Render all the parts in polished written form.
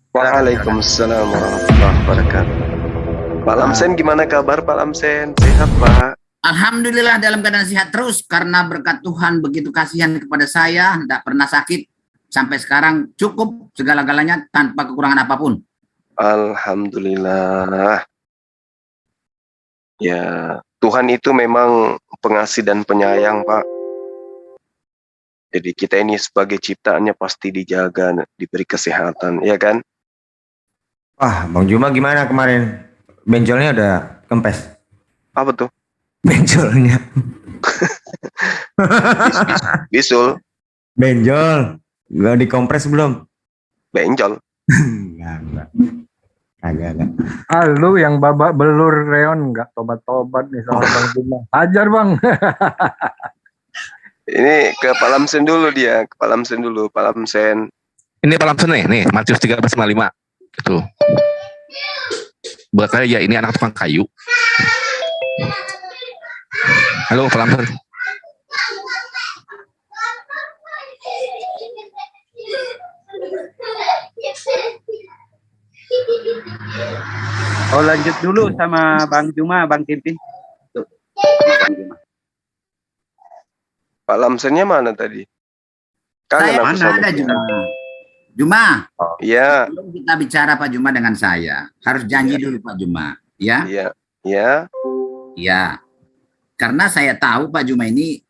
Silakan. Waalaikumsalam warahmatullahi wabarakatuh. Pak Lamsen, gimana kabar Pak Lamsen? Sehat Pak? Alhamdulillah dalam keadaan sehat terus karena berkat Tuhan begitu kasihan kepada saya, tidak pernah sakit sampai sekarang, cukup segala-galanya tanpa kekurangan apapun. Alhamdulillah. Ya, Tuhan itu memang pengasih dan penyayang Pak. Jadi kita ini sebagai ciptaannya pasti dijaga, diberi kesehatan, ya kan? Wah, Bang Juma gimana kemarin? Benjolnya udah kempes. Apa tuh? Benjolnya. Bisul, Benjol. Udah dikompres belum? benjol. Enggak. Agak. Lu yang babak belur reon nggak tobat-tobat nih sama Bang Juma. Ajar Bang. Ini ke Pak Lamsen dulu dia, ke Pak Lamsen dulu, Pak Lamsen. Ini Pak Lamsen nih Matius 13:55 itu. Buat saya ya ini anak tukang kayu. Halo Pak Lamsen. Oh, lanjut dulu sama Bang Juma, Bang Timpin. Tuh. Bang Juma. Pak Lamsennya mana tadi? Saya Kangen aku mana sama ada dia. Juma? Juma, Iya, sebelum kita bicara Pak Juma dengan saya, harus janji dulu Pak Juma, ya? iya. Ya, karena saya tahu Pak Juma ini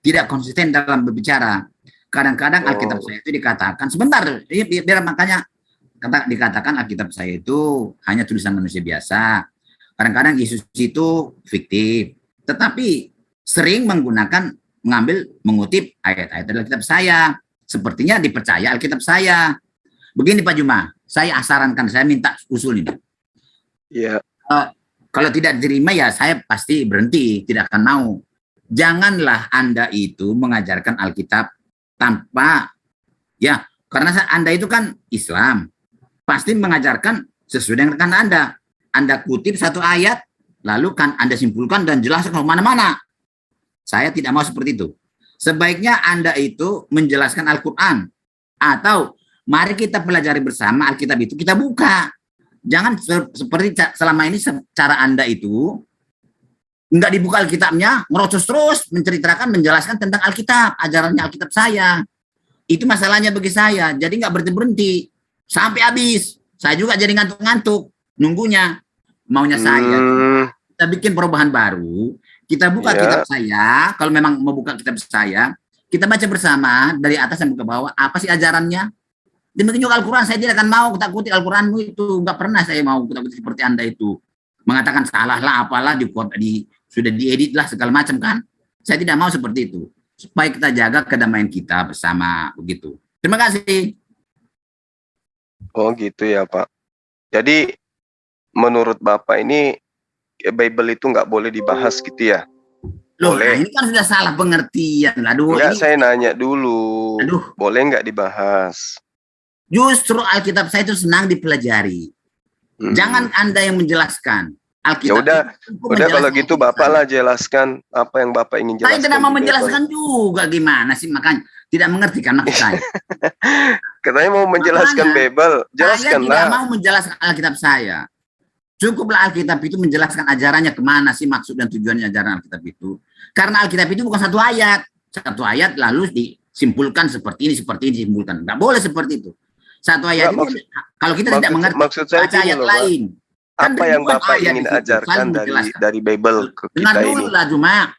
tidak konsisten dalam berbicara. Kadang-kadang Alkitab saya itu dikatakan sebentar, biar makanya dikatakan Alkitab saya itu hanya tulisan manusia biasa. Kadang-kadang Yesus itu fiktif, tetapi sering mengambil mengutip ayat-ayat dari Alkitab saya. Sepertinya dipercaya Alkitab saya. Begini Pak Juma, saya sarankan, saya minta usul ini. Iya. Kalau tidak diterima ya saya pasti berhenti, tidak akan mau. Janganlah Anda itu mengajarkan Alkitab tanpa, ya, karena Anda itu kan Islam, pasti mengajarkan sesuai dengan Anda. Anda kutip satu ayat, lalu kan Anda simpulkan dan jelaskan ke mana-mana. Saya tidak mau seperti itu. Sebaiknya Anda itu menjelaskan Al-Quran. Atau mari kita pelajari bersama Alkitab itu, kita buka. Jangan seperti selama ini cara Anda itu nggak dibuka Alkitabnya, ngerocos terus menceritakan, menjelaskan tentang Alkitab, ajarannya Alkitab saya. Itu masalahnya bagi saya. Jadi nggak berhenti-berhenti sampai habis. Saya juga jadi ngantuk-ngantuk nunggunya. Maunya saya kita bikin perubahan baru, kita buka kitab saya. Kalau memang mau buka kitab saya, kita baca bersama dari atas sampai ke bawah, apa sih ajarannya. Demikian juga Al-Quran, saya tidak akan mau kutip Al-Quranmu itu, nggak pernah saya mau kutip seperti Anda itu mengatakan salah lah, apalah, sudah diedit lah segala macam kan. Saya tidak mau seperti itu, supaya kita jaga kedamaian kita bersama begitu. Terima kasih. Oh gitu ya Pak. Jadi menurut Bapak ini Bible itu nggak boleh dibahas gitu ya? Loh, boleh. Nah ini kan sudah salah pengertian. Aduh, enggak, ini, saya nanya dulu. Aduh. Boleh nggak dibahas? Justru Alkitab saya itu senang dipelajari. Jangan Anda yang menjelaskan. Alkitab. Ya udah kalau gitu Bapak lah jelaskan apa yang Bapak ingin jelaskan. Saya tidak mau menjelaskan juga, gimana sih, makanya tidak mengerti kan maksud saya. Katanya mau menjelaskan Bible, jelaskanlah. Saya tidak mau menjelaskan Alkitab saya. Cukuplah Alkitab itu menjelaskan ajarannya kemana sih maksud dan tujuannya ajaran Alkitab itu. Karena Alkitab itu bukan satu ayat. Satu ayat lalu disimpulkan seperti ini, disimpulkan. Nggak boleh seperti itu. Satu ayat itu, kalau kita tidak mengerti, maksud saya baca ayat lain. Apa yang Bapak ingin ajarkan dari Bible ke kita ini? Dengar dulu lah cuma.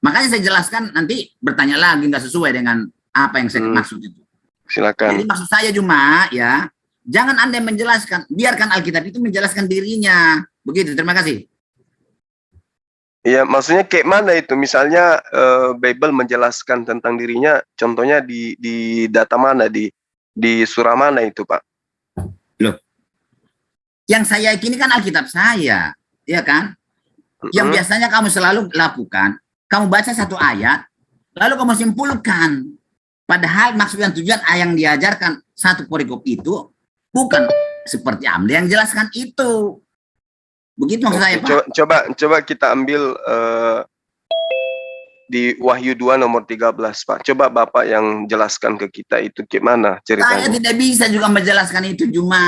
Makanya saya jelaskan, nanti bertanya lagi nggak sesuai dengan apa yang saya maksud itu. Silakan. Jadi maksud saya cuma ya, jangan Anda menjelaskan, biarkan Alkitab itu menjelaskan dirinya. Begitu, terima kasih. Iya, maksudnya kayak mana itu? Misalnya Bible menjelaskan tentang dirinya, contohnya di data mana, di surah mana itu, Pak? Loh, yang saya yakini kan Alkitab saya, ya kan? Yang biasanya kamu selalu lakukan, kamu baca satu ayat, lalu kamu simpulkan. Padahal maksud dan tujuan yang diajarkan satu perikop itu bukan seperti Amli yang jelaskan itu. Begitu maksud saya, Pak. Coba kita ambil di Wahyu 2 nomor 13, Pak. Coba Bapak yang jelaskan ke kita itu gimana Saya ceritanya. tidak bisa juga menjelaskan itu, cuma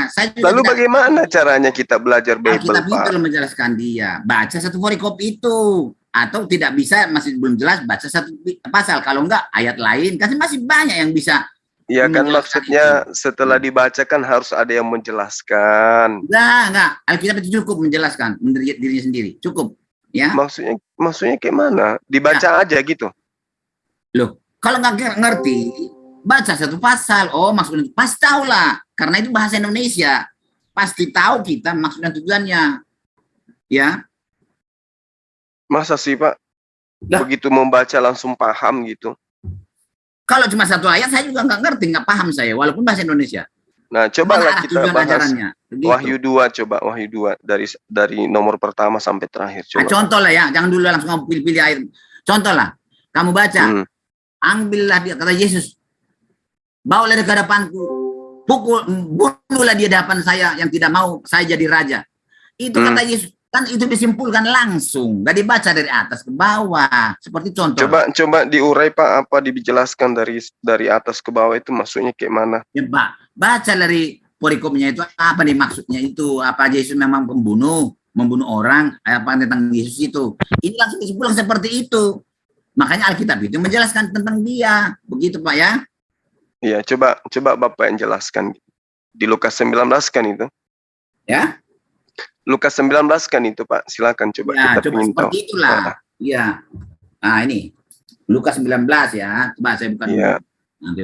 saya juga Lalu tidak. bagaimana caranya kita belajar Bible, Alkitab itu Pak? menjelaskan dia. Baca satu perikop itu. Atau tidak bisa, masih belum jelas, baca satu pasal. Kalau enggak, ayat lain. Kan masih banyak yang bisa. Ya kan menjelaskan maksudnya setelah dibacakan harus ada yang menjelaskan. Enggak. Alkitab itu cukup menjelaskan dirinya sendiri. Cukup. Ya. Maksudnya kayak mana? Dibaca aja gitu. Loh, kalau nggak ngerti, baca satu pasal. Oh, maksudnya pasti tahu lah. Karena itu bahasa Indonesia. Pasti tahu kita maksud dan tujuannya. Ya. Masa sih, Pak? Lah. Begitu membaca langsung paham gitu. Kalau cuma satu ayat, saya juga nggak ngerti, nggak paham saya. Walaupun bahasa Indonesia. Nah, cobalah kita tujuan bahas ajarannya. Begitu. Wahyu 2, coba Wahyu 2 dari nomor pertama sampai terakhir. Nah, Coba. contoh lah ya, jangan dulu langsung kamu pilih-pilih ayat. Contoh lah, kamu baca, ambillah dia, kata Yesus, bawalah dia ke hadapanku, bunuhlah dia di hadapan saya yang tidak mau saya jadi raja. Itu kata Yesus, kan itu disimpulkan langsung, gak dibaca dari atas ke bawah, seperti contoh. Coba diurai, Pak, apa dijelaskan dari atas ke bawah itu maksudnya kayak mana? Ya, baca dari perikopnya itu apa nih maksudnya itu, apa Yesus memang membunuh orang, apa tentang Yesus itu. Ini langsung disimpulkan seperti itu. Makanya Alkitab itu menjelaskan tentang dia. Begitu, Pak, ya? Iya, coba Bapak yang jelaskan. Di Lukas 19 kan itu? Ya? Lukas 19 kan itu, Pak? Silakan coba Ya, kita coba ingin tahu. seperti itulah. Iya. Nah, ini. Lukas 19 ya. Coba saya bukan. Iya. Nanti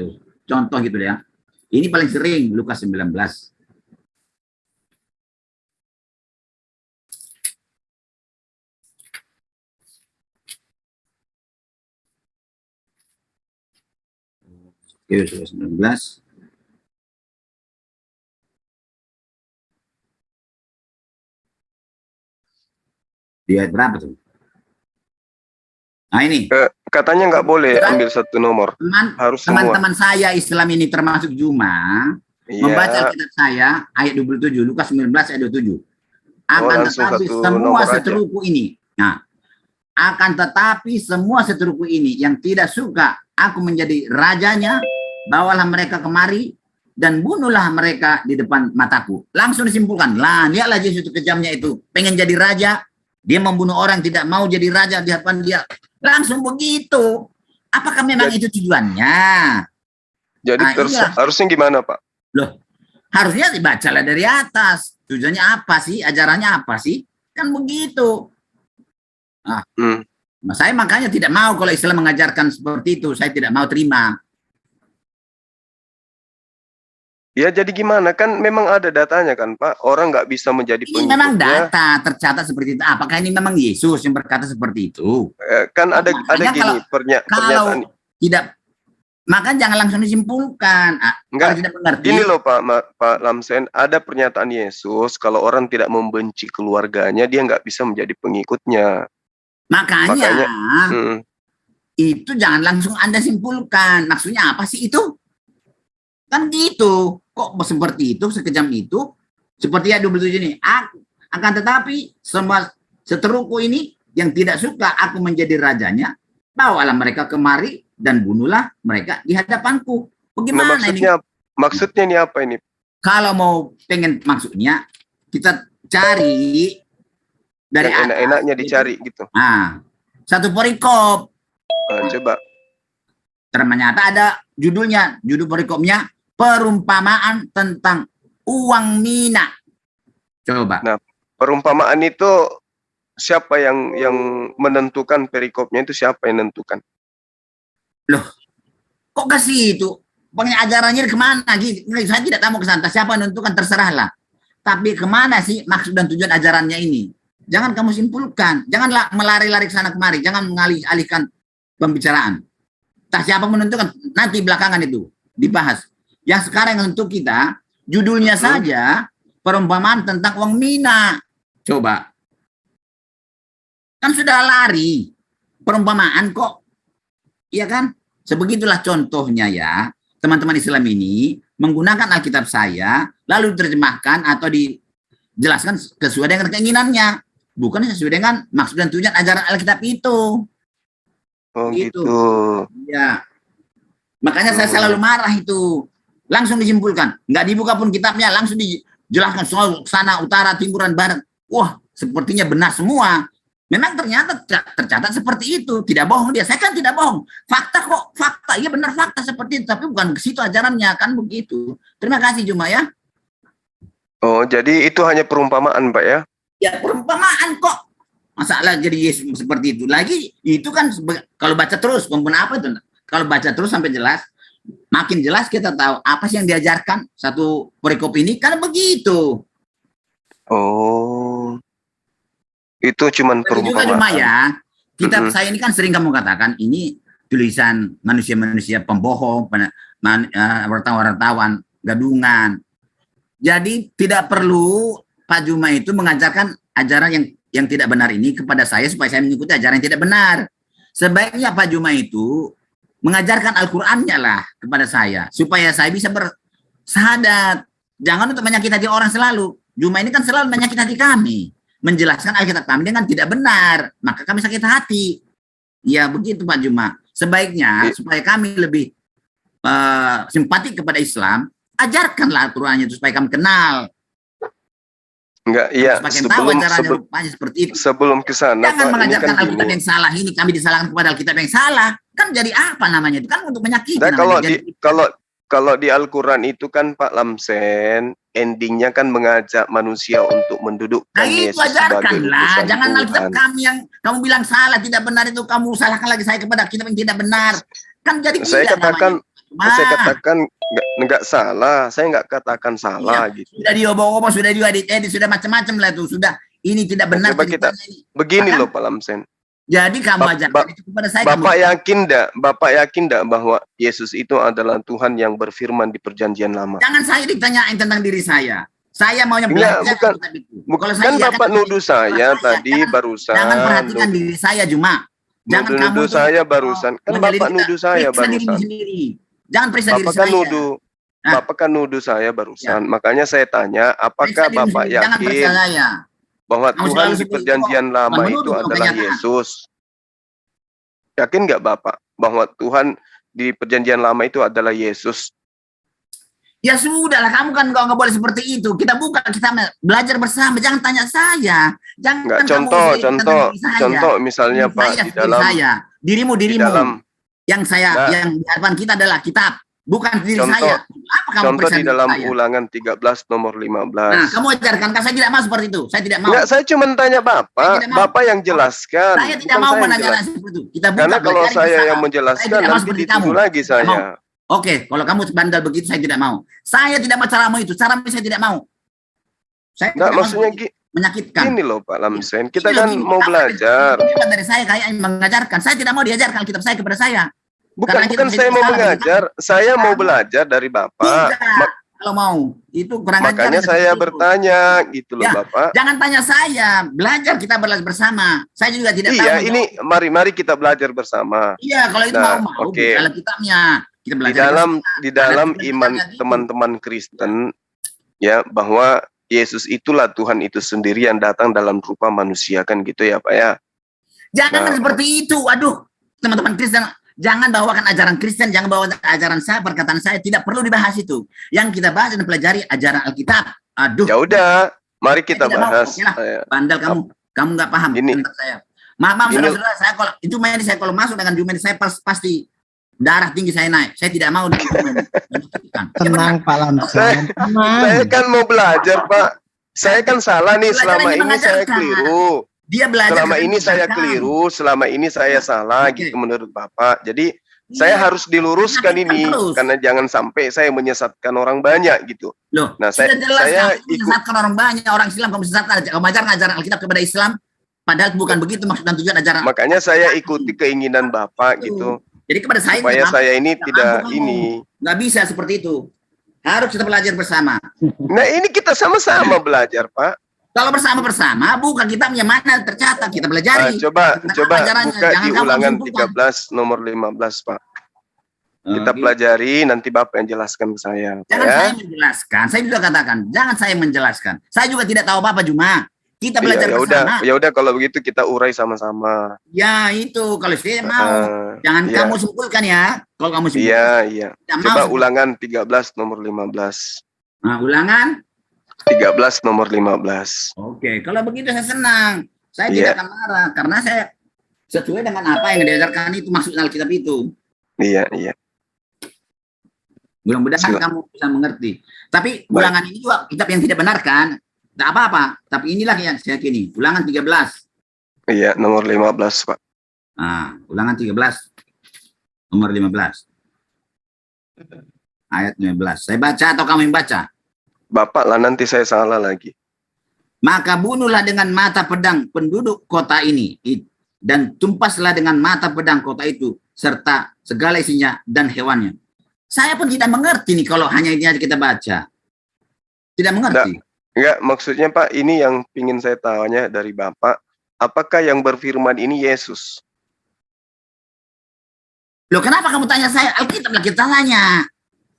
contoh gitu ya. Ini paling sering Lukas 19. Oke, Lukas 19. Di ayat berapa tuh? Nah, ini. Katanya nggak boleh ambil satu nomor. Harus semua. Teman-teman saya Islam ini termasuk Juma membaca Alkitab saya ayat 27, Lukas 19 ayat 27. Akan tetapi semua seteruku ini. Nah, akan tetapi semua seteruku ini yang tidak suka aku menjadi rajanya, bawalah mereka kemari dan bunuhlah mereka di depan mataku. Langsung disimpulkan. Lah, lihatlah Yesus itu kejamnya itu. Pengen jadi raja, dia membunuh orang, tidak mau jadi raja di hadapan dia. Langsung begitu. Apakah memang itu tujuannya? Jadi harusnya gimana, Pak? Loh, harusnya dibacalah dari atas. Tujuannya apa sih? Ajarannya apa sih? Kan begitu. Nah, saya makanya tidak mau kalau Islam mengajarkan seperti itu. Saya tidak mau terima. Ya, jadi gimana? Kan memang ada datanya kan, Pak. Orang nggak bisa menjadi pengikutnya. Ini memang data tercatat seperti itu. Apakah ini memang Yesus yang berkata seperti itu? Kan ada gini pernyataan. Tidak, maka jangan langsung disimpulkan. Enggak, tidak mengerti. Gini loh Pak Lamsen, ada pernyataan Yesus kalau orang tidak membenci keluarganya, dia nggak bisa menjadi pengikutnya. Makanya itu jangan langsung Anda simpulkan. Maksudnya apa sih itu? Kan gitu. Kok seperti itu, sekejam itu? Seperti ya 27 ini. Akan tetapi semua seteruku ini yang tidak suka aku menjadi rajanya, bawalah mereka kemari dan bunuhlah mereka di hadapanku. Bagaimana nah, maksudnya ini apa ini? Kalau mau pengen maksudnya, kita cari dari atas. Enak-enaknya dicari gitu. Nah, satu perikop. Coba. Ternyata ada judulnya, judul perikopnya perumpamaan tentang uang mina. Coba. Nah, perumpamaan itu siapa yang menentukan perikopnya itu siapa yang menentukan? Loh, kok kasih itu? Pokoknya ajarannya kemana? Saya tidak tahu ke sana. Siapa yang menentukan terserahlah. Tapi kemana sih maksud dan tujuan ajarannya ini? Jangan kamu simpulkan. Janganlah melari-lari ke sana kemari. Jangan mengalihkan pembicaraan. Tak siapa menentukan? Nanti belakangan itu dibahas. Yang sekarang untuk kita, judulnya saja perumpamaan tentang uang mina. Coba. Kan sudah lari. Perumpamaan kok. Iya kan? Sebegitulah contohnya ya. Teman-teman Islam ini menggunakan Alkitab saya, lalu diterjemahkan atau dijelaskan sesuai dengan keinginannya. Bukan sesuai dengan maksud dan tujuan ajaran Alkitab itu. Oh Gitu. gitu. Ya. Makanya saya selalu marah itu. Langsung disimpulkan. Nggak dibuka pun kitabnya, langsung dijelaskan soal sana, utara, timur, dan barat. Wah, sepertinya benar semua. Memang ternyata tercatat seperti itu. Tidak bohong dia. Saya kan tidak bohong. Fakta kok. Fakta. Iya benar fakta seperti itu. Tapi bukan ke situ ajarannya. Kan begitu. Terima kasih Juma ya. Oh, jadi itu hanya perumpamaan, Pak ya? Ya perumpamaan kok. Masalah jadi Yesus seperti itu. Lagi itu kan kalau baca terus. Apa itu? Kalau baca terus sampai jelas. Makin jelas kita tahu apa sih yang diajarkan. Satu perikop ini kan begitu. Oh. Itu cuman Tapi juga perumpamaan. cuma ya, kitab Mm-mm. saya ini kan sering kamu katakan, ini tulisan manusia-manusia pembohong, wartawan-wartawan, gadungan. Jadi tidak perlu Pak Juma itu mengajarkan ajaran yang tidak benar ini kepada saya supaya saya mengikuti ajaran yang tidak benar. Sebaiknya Pak Juma itu mengajarkan Al-Qur'annya lah kepada saya supaya saya bisa bersahadat. Jangan untuk menyakiti hati orang selalu. Juma ini kan selalu menyakiti hati kami. Menjelaskan Alkitab kami dengan tidak benar, maka kami sakit hati. Ya begitu Pak Juma. Sebaiknya supaya kami lebih simpatik kepada Islam, ajarkanlah aturannya supaya kami kenal. Enggak, iya. Semakin tahu ajarannya rupanya seperti itu. Sebelum ke sana, Jangan Pak, ini mengajarkan kan Alkitab gini. yang salah ini, kami disalahkan kepada Alkitab yang salah. Kan jadi apa namanya itu? Kan untuk menyakiti. Nah, namanya. kalau di Al-Quran itu kan Pak Lamsen, endingnya kan mengajak manusia untuk mendudukkan Nah itu Yesus sebagai ajarkanlah. utusan Jangan Alkitab Tuhan. kami yang kamu bilang salah, tidak benar itu kamu salahkan lagi saya kepada Alkitab yang tidak benar. Kan jadi Saya gila katakan, namanya. saya katakan nggak salah. Saya nggak katakan salah gitu. Sudah diobong-obong, sudah diedit, sudah macam-macam lah itu. Sudah ini tidak benar Coba kita ceritanya ini. begini Bahkan- loh Pak Lamsen. Jadi kamu ajarkan itu kepada saya. Bapak kamu. yakin enggak bahwa Yesus itu adalah Tuhan yang berfirman di Perjanjian Lama? Jangan saya ditanyain tentang diri saya. Saya maunya Enggak, belajar bukan. kitab itu. Bukan Kalau saya iya Bapak kan, nuduh saya tadi jangan barusan. perhatikan diri saya Juma. Jangan kamu Nuduh tuh, saya barusan. Kan menjalin Bapak kita. nuduh saya Periksa diri barusan. sendiri. Jangan periksa diri Bapak kan saya. nuduh. Nah. Bapak kan nuduh saya barusan. Makanya saya tanya, apakah Periksa diri Bapak sendiri. Jangan periksa yakin saya. bahwa Kamu Tuhan selalu di seperti Perjanjian itu. Lama Kamu itu menuduh adalah kenyataan. Yesus? Yakin nggak Bapak bahwa Tuhan di Perjanjian Lama itu adalah Yesus? Ya sudahlah, kamu kan nggak boleh seperti itu. Kita buka, kita belajar bersama. Jangan tanya saya. Jangan Nggak, kamu contoh, sendiri tentang diri saya. contoh misalnya Diri Pak saya, di diri dalam saya. Dirimu. di dalam Yang saya, Nah. yang di hadapan kita adalah kitab, bukan diri Contoh- saya. Apa kamu contoh periksa di diri dalam saya? Ulangan 13 nomor 15. Nah, kamu ajarkan. Kan saya tidak mau seperti itu. Saya tidak mau. Enggak, saya cuma tanya Saya Bapak. tidak mau. Bapak yang jelaskan. Saya tidak bukan mau saya yang menanyakan jelas. seperti itu. Kita buka, Karena kalau pelajari saya bersama. yang menjelaskan Saya tidak mau nanti seperti dituduh kamu. lagi Tidak mau. saya. Oke, kalau kamu bandel begitu saya tidak mau. Saya tidak mau caramu itu. Caramu saya tidak mau. Saya Enggak, tidak mau maksudnya seperti itu. Menyakitkan. gini loh Pak Lamsen. Kita Ini kan loh, mau kamu belajar. Dari saya kayak yang mengajarkan. Saya tidak mau diajarkan kitab saya kepada saya. Bukan Karena bukan kita saya mau salah, mengajar. Saya mau belajar dari Bapak. Tidak. Kalau mau, itu kurang ajar. Makanya saya Itu. bertanya gitu loh Ya, Bapak. Jangan tanya saya. Belajar, kita belajar bersama. Saya juga tidak tahu. Iya, ini mari kita belajar bersama. Iya, kalau itu Nah, mau. oke. Dalam kitabnya. Kita Di belajar dalam Ada iman kitabnya gitu. teman-teman Kristen ya bahwa Yesus itulah Tuhan itu sendiri yang datang dalam rupa manusia kan gitu ya Pak ya. Jangan Nah. seperti itu. Aduh, teman-teman Kristen, jangan bawakan ajaran Kristen, jangan bawa ajaran saya, perkataan saya, tidak perlu dibahas itu. Yang kita bahas dan pelajari ajaran Alkitab. Aduh, Ya udah, mari kita tidak mau. bahas. Oke lah. bandel kamu nggak paham Ini- tentang saya. Maaf ini- saudara-saudara, saya kalau itu main saya kalau masuk dengan Jumeni saya pasti darah tinggi saya naik. Saya tidak mau dengan Jumeni. Tenang Pak Lamsen. Saya kan mau belajar Pak. Saya kan salah nih, Belajar selama ini ini saya mengajarkan. keliru. Dia belajar Selama dengan ini saya mengajarkan. keliru, selama ini saya salah Oke. gitu menurut Bapak. Jadi Iya. saya harus diluruskan Menyakitkan ini terus. karena jangan sampai saya menyesatkan orang banyak gitu. Loh, Nah, sudah jelas saya kamu ikut. menyesatkan orang banyak, orang Islam kamu sesatkan, kamu ajaran Alkitab kepada Islam, padahal bukan begitu maksud dan tujuan ajaran. Makanya saya ikuti keinginan Bapak gitu. Jadi kepada saya Supaya tidak saya ini mampu tidak kamu. ini. Nggak bisa seperti itu. Harus kita belajar bersama. Nah, ini kita sama-sama belajar, Pak. Kalau bersama-bersama, bukan kitabnya mana tercatat, kita Ah, pelajari. coba Tentang ajarannya. buka Jangan di kamu Ulangan simpulkan. 13 nomor 15, Pak. Kita Oke. pelajari, nanti Bapak yang jelaskan ke saya. Pak, Jangan ya. saya menjelaskan. Saya juga katakan, jangan saya menjelaskan. Saya juga tidak tahu apa-apa, Juma. Kita belajar ya udah, bersama. ya udah kalau begitu kita urai sama-sama. Ya itu kalau saya mau. Jangan iya. kamu simpulkan ya. Kalau kamu simpulkan. Iya, iya. Tidak Coba mau. ulangan 13 nomor 15. Nah, ulangan. 13 nomor 15. Oke, kalau begitu saya senang. Saya Iya. tidak akan marah karena saya sesuai dengan apa yang diajarkan itu maksud Alkitab itu. Iya, iya. Mudah-mudahan Silakan. kamu bisa mengerti. Tapi ulangan ini juga kitab yang tidak benar kan? Tidak apa-apa. Tapi inilah yang saya yakini. Ulangan 13. Iya, nomor 15, Pak. Nah, ulangan 13. Nomor 15. Ayat 15. Saya baca atau kamu yang baca? Bapak lah, nanti saya salah lagi. Maka bunuhlah dengan mata pedang penduduk kota ini, dan tumpaslah dengan mata pedang kota itu, serta segala isinya dan hewannya. Saya pun tidak mengerti nih kalau hanya ini aja kita baca. Tidak mengerti. Enggak, maksudnya Pak, ini yang ingin saya tanya dari Bapak. Apakah yang berfirman ini Yesus? Loh, kenapa kamu tanya saya? Alkitab lah kita tanya.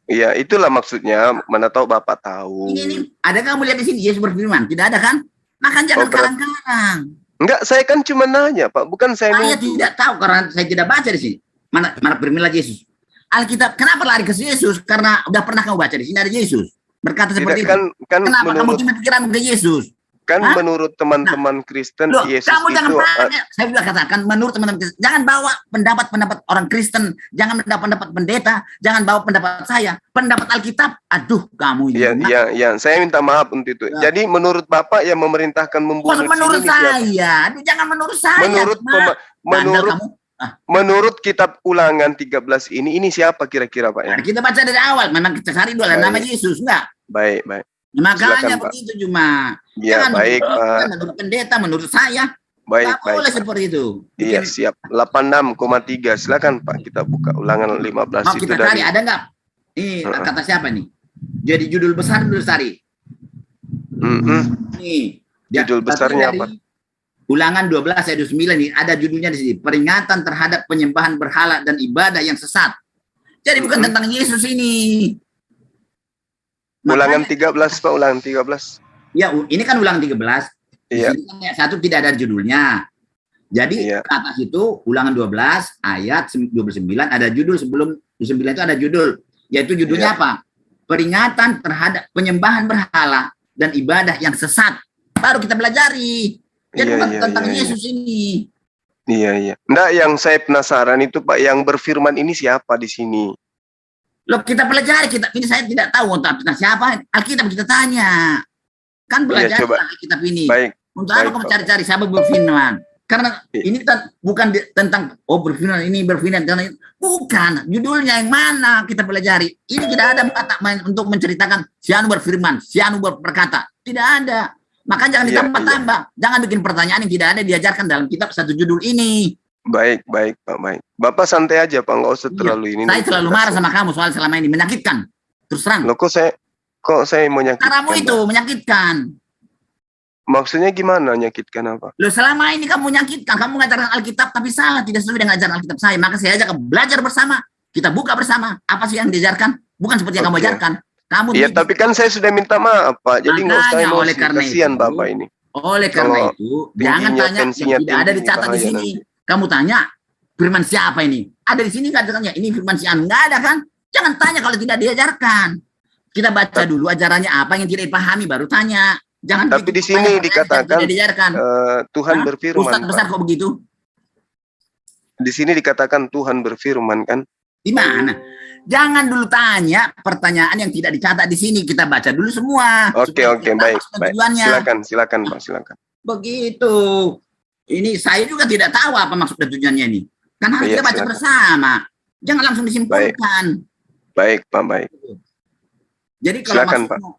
Iya, itulah maksudnya. Mana tahu Bapak tahu. Ini, ada kamu lihat di sini Yesus berfirman? Tidak ada kan? Maka jangan karang-karang. Enggak, saya kan cuma nanya, Pak. Bukan saya Saya nuduh. tidak tahu karena saya tidak baca di sini. Mana firman Yesus? Alkitab, kenapa lari ke Yesus? Karena udah pernah kamu baca di sini ada Yesus berkata seperti Tidak, itu. kan Kenapa kamu menurut cuma pikiran ke Yesus? Hah? menurut teman-teman Kristen Loh, Yesus kamu jangan itu tanya. Saya sudah katakan menurut teman-teman Kristen, jangan bawa pendapat-pendapat orang Kristen, jangan pendapat pendeta, jangan bawa pendapat saya, pendapat Alkitab. Aduh, kamu Iya, ini. iya, iya. Saya minta maaf untuk itu. Ya. Jadi menurut Bapak yang memerintahkan membunuh Menurut ini siapa? saya, aduh, jangan menurut saya. Menurut Bandel kamu. menurut kitab Ulangan 13 ini siapa kira-kira Pak ya? Nah, kita baca dari awal, memang kita cari dulu ada nama Yesus, enggak? Baik, baik. Makanya Silakan, Pak. begitu cuma. Ya, Jangan baik, Pak. menurut pendeta, menurut saya. Baik, Tak boleh baik. seperti itu. Iya, siap. 86,3. Silakan Pak, kita buka Ulangan 15 Mau itu kita dari cari, ada enggak? Ini kata siapa nih? Jadi judul besar dulu cari. Nih. Judul besarnya dari apa? Ulangan 12 ayat 29 nih, ada judulnya di sini. Peringatan terhadap penyembahan berhala dan ibadah yang sesat. Jadi bukan tentang Yesus ini. Ulangan Makanya- 13 Pak, Ulangan 13. Ya, ini kan ulangan 13. Iya. Di sini kan ayat 1 tidak ada judulnya. Jadi Iya. ke atas itu ulangan 12 ayat 29 ada judul, sebelum di 9 itu ada judul. Yaitu judulnya Iya. apa? Peringatan terhadap penyembahan berhala dan ibadah yang sesat. Baru kita pelajari. Jadi Iya, bukan iya, tentang iya, iya. Yesus ini. Iya, iya. Enggak, yang saya penasaran itu Pak, yang berfirman ini siapa di sini? Loh, kita pelajari, kita ini saya tidak tahu untuk siapa. Alkitab kita tanya. Kan Iya, belajar coba. Alkitab ini. Baik. Untuk apa baik, kamu Pak. cari-cari siapa berfirman? Karena Iya. ini bukan tentang berfirman ini berfirman karena bukan judulnya yang mana kita pelajari. Ini tidak ada kata main untuk menceritakan si anu berfirman, si anu berkata. Tidak ada. Maka jangan Iya, ditambah-tambah. Jangan bikin pertanyaan yang tidak ada diajarkan dalam kitab satu judul ini. Baik, baik Pak, baik. Bapak santai aja Pak, nggak usah Iya. terlalu ini. Saya selalu marah sama kamu soal selama ini menyakitkan. Terus terang. Loh, kok saya menyakitkan? Caramu itu Pak? menyakitkan. Maksudnya gimana menyakitkan apa? Loh, selama ini kamu menyakitkan, kamu mengajarkan Alkitab tapi salah, tidak sesuai dengan ajaran Alkitab saya. Maka saya ajak belajar bersama, kita buka bersama. Apa sih yang diajarkan? Bukan seperti yang kamu Oke. ajarkan. Kamu Iya, tapi kan saya sudah minta maaf Pak, jadi nggak usah Makanya, emosi. oleh karena Kasihan itu, Bapak ini. oleh karena Kalau itu, jangan tingginya tanya tensinya yang tidak ada tinggi, dicatat di bahaya sini. Kamu tanya firman siapa ini? Ada di sini nggak ada, ini firman si Anu, nggak ada kan? Jangan tanya kalau tidak diajarkan. Kita baca dulu ajarannya apa yang tidak dipahami baru tanya. Jangan Tapi bikin di sini pertanyaan yang dikatakan, tidak diajarkan. Tuhan Hah? berfirman. Ustadz besar Pak. kok begitu? Di sini dikatakan Tuhan berfirman kan? Di mana? Jangan dulu tanya pertanyaan yang tidak dicatat di sini. Kita baca dulu semua. Oke, supaya oke, kita tahu baik, maksud baik. tujuannya. Silakan Pak, silakan. Begitu. Ini saya juga tidak tahu apa maksud dan tujuannya ini. Kan harus Iya, kita baca silakan. bersama. Jangan langsung disimpulkan. Baik Pak, baik. Jadi kalau Silakan, maksudmu,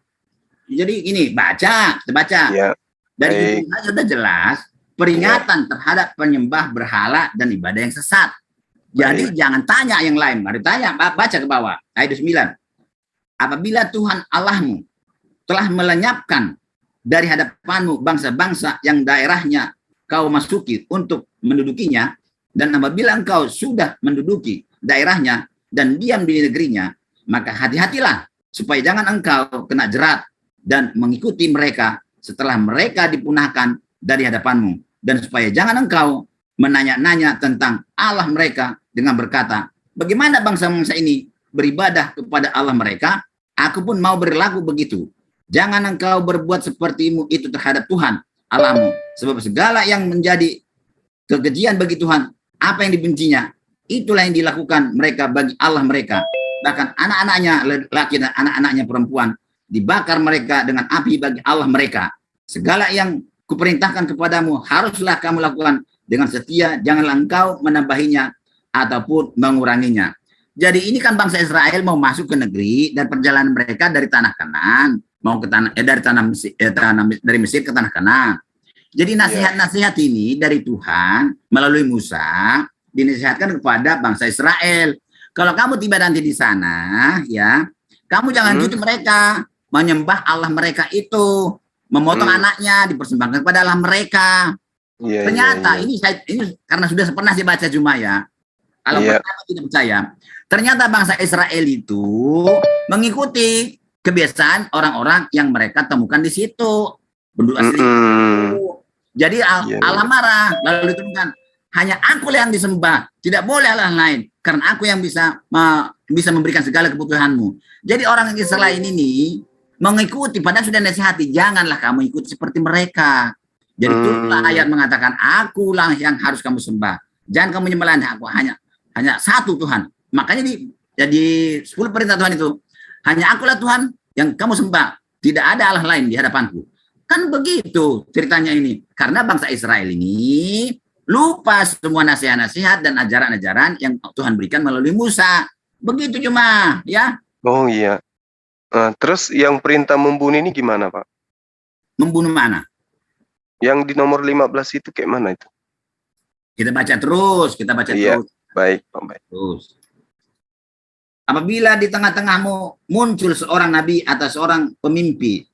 jadi ini baca, kita baca. Ya, Dari baik. judulnya sudah jelas peringatan terhadap penyembah berhala dan ibadah yang sesat. Jadi jangan tanya yang lain, mari tanya, baca ke bawah ayat 9. Apabila Tuhan Allahmu telah melenyapkan dari hadapanmu bangsa-bangsa yang daerahnya kau masuki untuk mendudukinya, dan apabila engkau sudah menduduki daerahnya dan diam di negerinya, maka hati-hatilah supaya jangan engkau kena jerat dan mengikuti mereka setelah mereka dipunahkan dari hadapanmu. Dan supaya jangan engkau menanya-nanya tentang Allah mereka dengan berkata, bagaimana bangsa-bangsa ini beribadah kepada Allah mereka, aku pun mau berlaku begitu. Jangan engkau berbuat sepertimu itu terhadap Tuhan Allahmu, sebab segala yang menjadi kekejian bagi Tuhan, apa yang dibencinya, itulah yang dilakukan mereka bagi Allah mereka. Bahkan anak-anaknya laki dan anak-anaknya perempuan dibakar mereka dengan api bagi Allah mereka. Segala yang kuperintahkan kepadamu haruslah kamu lakukan dengan setia, janganlah engkau menambahinya ataupun menguranginya. Jadi ini kan bangsa Israel mau masuk ke negeri dan perjalanan mereka dari tanah Kanaan mau ke tanah dari Mesir ke tanah Kanaan. Jadi nasihat-nasihat ini dari Tuhan melalui Musa dinasihatkan kepada bangsa Israel. Kalau kamu tiba nanti di sana, ya, kamu jangan ikuti mereka menyembah Allah mereka itu, memotong anaknya dipersembahkan kepada Allah mereka. Ternyata ini karena sudah pernah saya baca cuma ya. Kalau pertama tidak percaya, ternyata bangsa Israel itu mengikuti kebiasaan orang-orang yang mereka temukan di situ. Penduduk asli itu. Jadi Allah marah, lalu diturunkan, hanya aku yang disembah, tidak boleh Allah lain, karena aku yang bisa memberikan segala kebutuhanmu. Jadi orang Israel ini mengikuti, padahal sudah nasihati, janganlah kamu ikut seperti mereka. Jadi itulah ayat mengatakan, akulah yang harus kamu sembah. Jangan kamu menyembah aku, hanya satu Tuhan. Makanya jadi 10 perintah Tuhan itu, hanya akulah Tuhan yang kamu sembah, tidak ada Allah lain di hadapanku. Kan begitu ceritanya ini. Karena bangsa Israel ini lupa semua nasihat-nasihat dan ajaran-ajaran yang Tuhan berikan melalui Musa. Begitu cuma, ya. Oh iya. Terus yang perintah membunuh ini gimana, Pak? Membunuh mana? Yang di nomor 15 itu kayak mana itu? Kita baca terus, terus. Baik, Pak. Baik. Terus. Apabila di tengah-tengahmu muncul seorang nabi atau seorang pemimpi,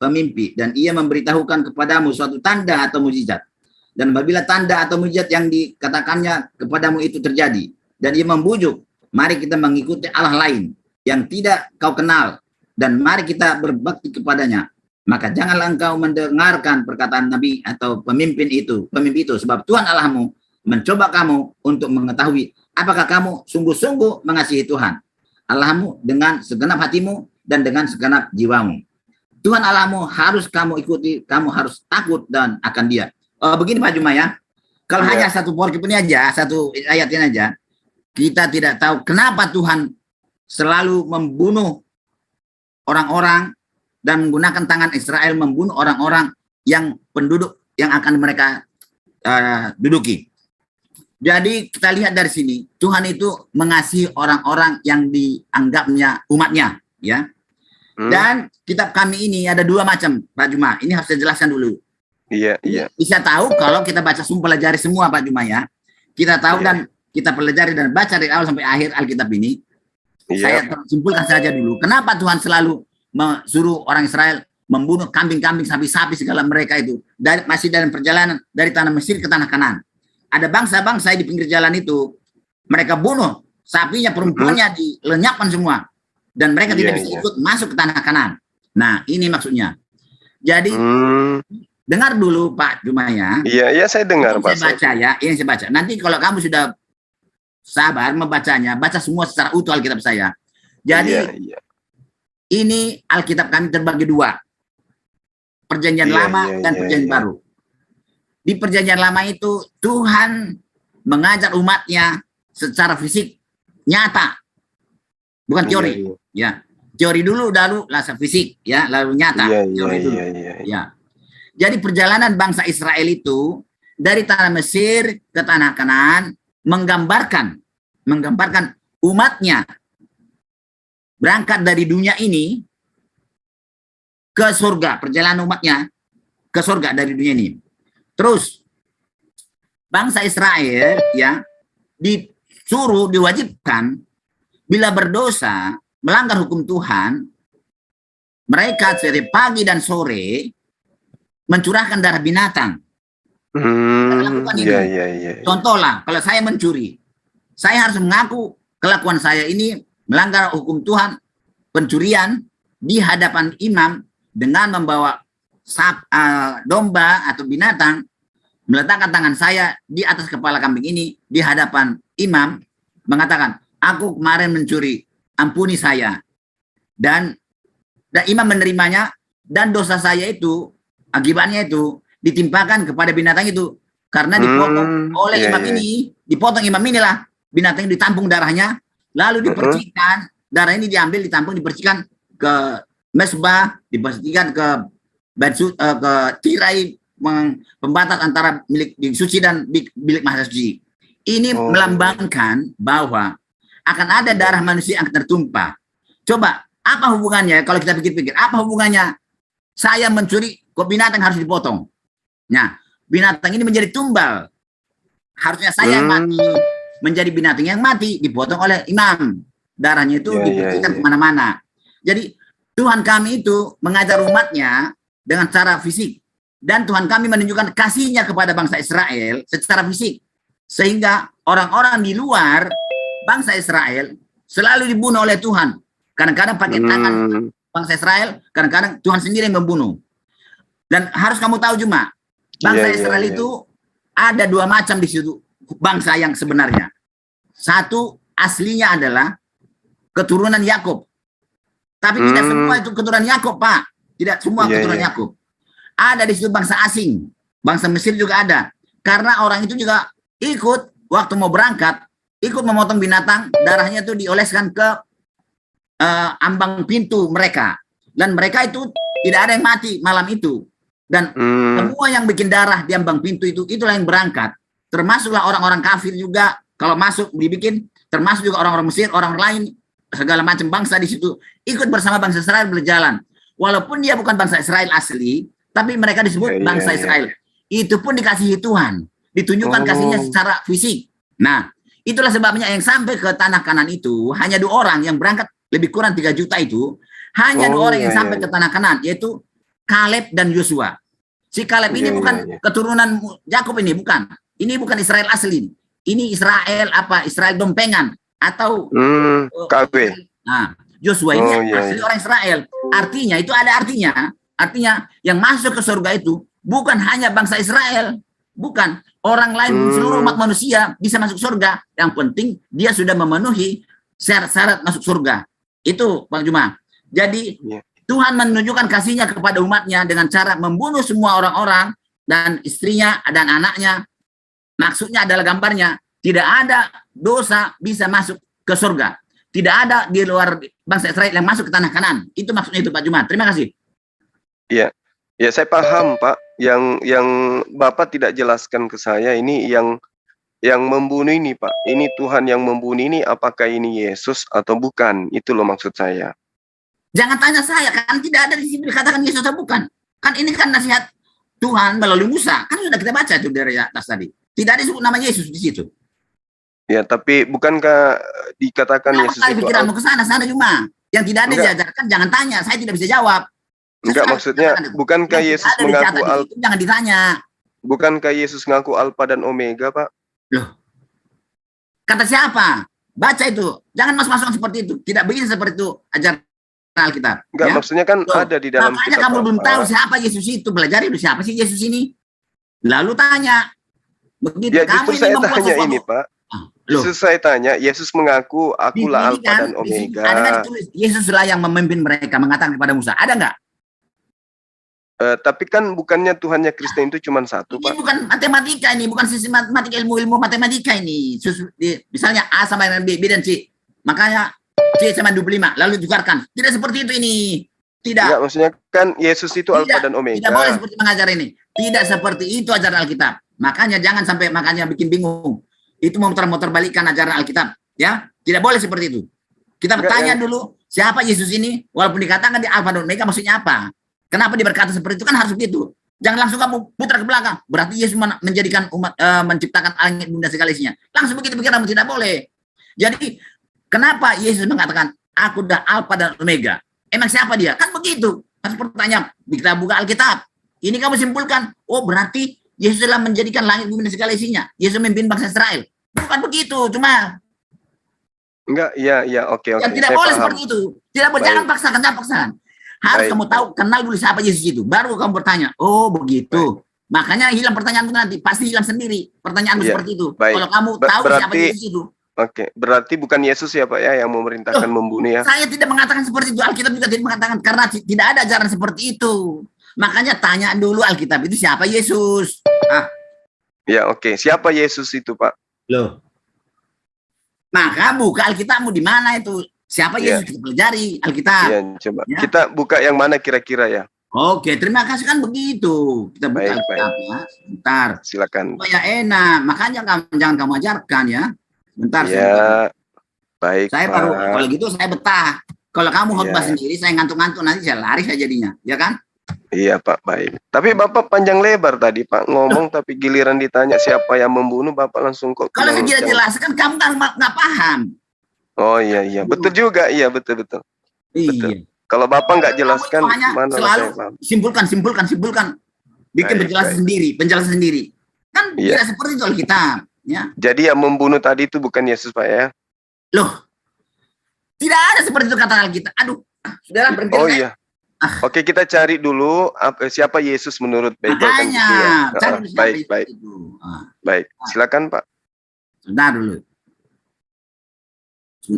dan ia memberitahukan kepadamu suatu tanda atau mujizat, dan apabila tanda atau mujizat yang dikatakannya kepadamu itu terjadi, dan ia membujuk, mari kita mengikuti Allah lain yang tidak kau kenal, dan mari kita berbakti kepadanya, maka janganlah engkau mendengarkan perkataan nabi atau pemimpin itu, sebab Tuhan Allahmu mencoba kamu untuk mengetahui apakah kamu sungguh-sungguh mengasihi Tuhan Allahmu dengan segenap hatimu dan dengan segenap jiwamu. Tuhan Allahmu harus kamu ikuti, kamu harus takut dan akan Dia. Begini Pak Juma ya, kalau hanya satu porkip ini aja, satu ayat ini aja, kita tidak tahu kenapa Tuhan selalu membunuh orang-orang dan menggunakan tangan Israel membunuh orang-orang yang penduduk yang akan mereka duduki. Jadi kita lihat dari sini, Tuhan itu mengasihi orang-orang yang dianggapnya umatnya, ya. Dan kitab kami ini ada 2 macam, Pak Juma. Ini harus saya jelaskan dulu. Iya. Bisa tahu kalau kita baca pelajari semua, Pak Juma ya. Kita tahu dan kita pelajari dan baca dari awal sampai akhir Alkitab ini. Saya simpulkan saja dulu. Kenapa Tuhan selalu suruh orang Israel membunuh kambing-kambing, sapi-sapi segala mereka itu masih dalam perjalanan dari tanah Mesir ke tanah Kanaan. Ada bangsa-bangsa di pinggir jalan itu, mereka bunuh sapinya, perempuannya dilenyapkan semua, dan mereka tidak bisa ikut masuk ke tanah Kanaan. Nah, ini maksudnya. Jadi dengar dulu Pak Juma ya. Iya, saya dengar Pak. Saya baca ya, ini saya baca. Nanti kalau kamu sudah sabar membacanya, baca semua secara utuh Alkitab saya. Jadi ini Alkitab kami terbagi 2, Perjanjian Lama dan Perjanjian Baru. Di Perjanjian Lama itu Tuhan mengajar umatnya secara fisik nyata, bukan teori. Ya, teori dulu, lalu fisik, ya, lalu nyata. Teori dulu. Ya. Jadi perjalanan bangsa Israel itu dari tanah Mesir ke tanah Kanaan menggambarkan umatnya berangkat dari dunia ini ke surga, perjalanan umatnya ke surga dari dunia ini. Terus bangsa Israel ya diwajibkan bila berdosa melanggar hukum Tuhan, mereka setiap pagi dan sore mencurahkan darah binatang. Contohlah, kalau saya mencuri, saya harus mengaku kelakuan saya ini melanggar hukum Tuhan, pencurian di hadapan imam dengan membawa domba atau binatang, meletakkan tangan saya di atas kepala kambing ini di hadapan imam, mengatakan, aku kemarin mencuri, ampuni saya. Dan imam menerimanya, dan dosa saya itu, akibatnya itu, ditimpakan kepada binatang itu. Karena dipotong oleh imam ini, dipotong imam inilah, binatang yang ditampung darahnya, lalu dipercikan, darah ini diambil, ditampung, dipercikan ke mesbah, dipercikan ke tirai pembatas antara milik suci dan milik maha suci. Ini melambangkan bahwa akan ada darah manusia yang tertumpah. Coba, apa hubungannya kalau kita pikir-pikir? Apa hubungannya saya mencuri, kok binatang harus dipotong? Nah, binatang ini menjadi tumbal. Harusnya saya yang mati, menjadi binatang yang mati, dipotong oleh imam. Darahnya itu diberikan kemana-mana. Jadi, Tuhan kami itu mengajar umatnya dengan cara fisik. Dan Tuhan kami menunjukkan kasihnya kepada bangsa Israel secara fisik. Sehingga orang-orang di luar bangsa Israel selalu dibunuh oleh Tuhan. Kadang-kadang pakai tangan bangsa Israel, kadang-kadang Tuhan sendiri yang membunuh. Dan harus kamu tahu Juma, bangsa Israel itu ada dua macam di situ bangsa yang sebenarnya. Satu aslinya adalah keturunan Yakub. Tapi tidak semua itu keturunan Yakub, Pak. Tidak semua keturunan Yakub. Ada di situ bangsa asing. Bangsa Mesir juga ada. Karena orang itu juga ikut waktu mau berangkat, ikut memotong binatang, darahnya itu dioleskan ke ambang pintu mereka. Dan mereka itu tidak ada yang mati malam itu. Dan semua yang bikin darah di ambang pintu itu, itulah yang berangkat. Termasuklah orang-orang kafir juga. Kalau masuk dibikin, termasuk juga orang-orang Mesir, orang lain, segala macam bangsa di situ ikut bersama bangsa Israel berjalan. Walaupun dia bukan bangsa Israel asli, tapi mereka disebut bangsa Israel. Itu pun dikasihi Tuhan, ditunjukkan kasihnya secara fisik. Nah, itulah sebabnya yang sampai ke tanah Kanan itu hanya 2 orang yang berangkat, lebih kurang 3 juta itu, hanya 2 orang yang sampai ke tanah Kanan, yaitu Kaleb dan Yosua. Si Kaleb ini bukan keturunan Yakub, ini bukan. Ini bukan Israel asli. Ini Israel Israel dompengan atau KB. Nah, Yosua ini asli orang Israel. Artinya itu ada artinya. Artinya yang masuk ke surga itu bukan hanya bangsa Israel, bukan orang lain, seluruh umat manusia bisa masuk surga. Yang penting dia sudah memenuhi syarat-syarat masuk surga. Itu Bang Juma. Jadi Tuhan menunjukkan kasihnya kepada umatnya dengan cara membunuh semua orang-orang dan istrinya dan anaknya. Maksudnya adalah gambarnya, tidak ada dosa bisa masuk ke surga. Tidak ada di luar bangsa Israel yang masuk ke tanah Kanan. Itu maksudnya itu Pak Juma. Terima kasih. Iya. Ya saya paham Pak. Yang Bapak tidak jelaskan ke saya ini yang membunuh ini Pak. Ini Tuhan yang membunuh ini, apakah ini Yesus atau bukan? Itu loh maksud saya. Jangan tanya saya, kan tidak ada di sini dikatakan Yesus atau bukan. Kan ini kan nasihat Tuhan melalui Musa. Kan sudah kita baca itu dari atas tadi. Tidak ada disebut nama Yesus di situ. Ya, tapi bukankah dikatakan Yesus itu pikiranmu ke sana cuma. Yang tidak ada diajarkan jangan tanya, saya tidak bisa jawab. Enggak, maksudnya bukankah Yesus mengaku itu jangan ditanya. Bukankah Yesus mengaku Alfa dan Omega, Pak? Loh. Kata siapa? Baca itu. Jangan masuk-masuk seperti itu. Tidak begini seperti itu ajaran Alkitab. Enggak, maksudnya kan ada di dalam makanya kamu belum tahu siapa Yesus itu. Belajar itu siapa sih Yesus ini. Lalu tanya. Begitu ya, kamu justru saya tanya ini, Pak. Justru saya tanya, Yesus mengaku akulah Alfa dan Omega. Ada kan ditulis, Yesuslah yang memimpin mereka, mengatakan kepada Musa. Ada nggak? Tapi kan bukannya Tuhannya Kristen itu cuma satu, ini Pak. Bukan matematika ini, bukan sisi matematika, ilmu matematika ini. Misalnya A sama dengan B dan C. Makanya C sama 25, lalu tukarkan. Tidak seperti itu ini. Tidak. Enggak, maksudnya kan Yesus itu Alfa dan Omega. Tidak boleh seperti mengajar ini. Tidak seperti itu ajaran Alkitab. Makanya jangan sampai bikin bingung. Itu memutar-mutar balikan ajaran Alkitab. Ya, tidak boleh seperti itu. Kita bertanya dulu, siapa Yesus ini? Walaupun dikatakan di Alfa dan Omega, maksudnya apa? Kenapa dia berkata seperti itu? Kan harus begitu. Jangan langsung kamu putar ke belakang. Berarti Yesus menjadikan umat, menciptakan langit bumi dan segala isinya. Langsung begitu pikiranmu, tidak boleh. Jadi, kenapa Yesus mengatakan, aku dah Alfa dan Omega? Emang siapa dia? Kan begitu. Harus pertanyaan. Kita buka Alkitab. Ini kamu simpulkan, oh berarti Yesus telah menjadikan langit bumi dan segala isinya. Yesus memimpin bangsa Israel. Bukan begitu, cuma enggak, ya, oke. Yang tidak boleh seperti itu. Tidak boleh, jangan paksakan. Harus Baik, kamu tahu, kenal dulu siapa Yesus itu. Baru kamu bertanya, oh begitu. Makanya hilang pertanyaanmu nanti, pasti hilang sendiri. Pertanyaanmu Iya, seperti itu. baik. Kalau kamu tahu siapa Berarti Yesus itu. oke, berarti bukan Yesus ya Pak ya yang memerintahkan membunuh ya. Saya tidak mengatakan seperti itu. Alkitab juga tidak mengatakan, karena tidak ada ajaran seperti itu. Makanya tanya dulu Alkitab itu siapa Yesus. Ya oke, siapa Yesus itu Pak? Loh. Maka buka Alkitabmu di mana itu. Siapa Iya. Yesus, kita pelajari Alkitab. Iya, coba. Ya. Kita buka yang mana kira-kira ya? Oke, terima kasih kan begitu. Kita buka Baik, Alkitab ya. Sebentar. Silakan. Supaya enak. Makanya jangan kamu ajarkan ya. Bentar. Ya, baik Saya Pak. baru, kalau gitu saya betah. Kalau kamu khotbah Ya. sendiri, saya ngantuk-ngantuk nanti saya lari saya jadinya. Ya kan? Iya Pak, baik. Tapi Bapak panjang lebar tadi Pak ngomong, tapi giliran ditanya siapa yang membunuh Bapak langsung kok. Kalau saya bilang tidak jangan. jelaskan, kamu kan nggak paham. Oh iya, betul juga, iya betul. Iya. Kalau Bapak nggak jelaskan, Kamu hanya mana selalu saya paham. simpulkan. Bikin Baik, penjelasan sendiri. Kan Iya. tidak seperti itu Alkitab. Ya. Jadi yang membunuh tadi itu bukan Yesus Pak ya? Loh, tidak ada seperti itu kata Alkitab. Aduh, sudahlah berhenti. Oh iya. Oke, kita cari dulu siapa Yesus menurut Bible kan Makanya, gitu ya. cari dulu siapa Baik, Yesus baik, itu. baik. Silakan Pak. Sebentar dulu.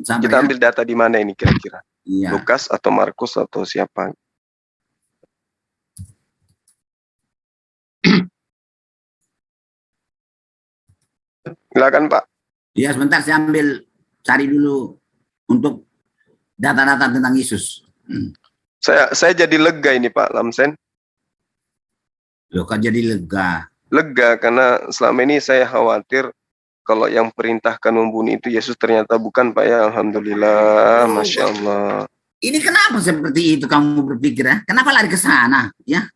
Sabar, Kita ya. ambil data di mana ini kira-kira? Iya. Lukas atau Markus atau siapa? Silakan Pak. Iya, sebentar saya ambil cari dulu untuk data-data tentang Yesus. Saya jadi lega ini Pak Lamsen. Loh, kok jadi lega? Lega karena selama ini saya khawatir kalau yang perintahkan membunuh itu Yesus, ternyata bukan Pak ya. Alhamdulillah, Masya Allah. Ini kenapa seperti itu kamu berpikir ya? Kenapa lari ke sana? Ya,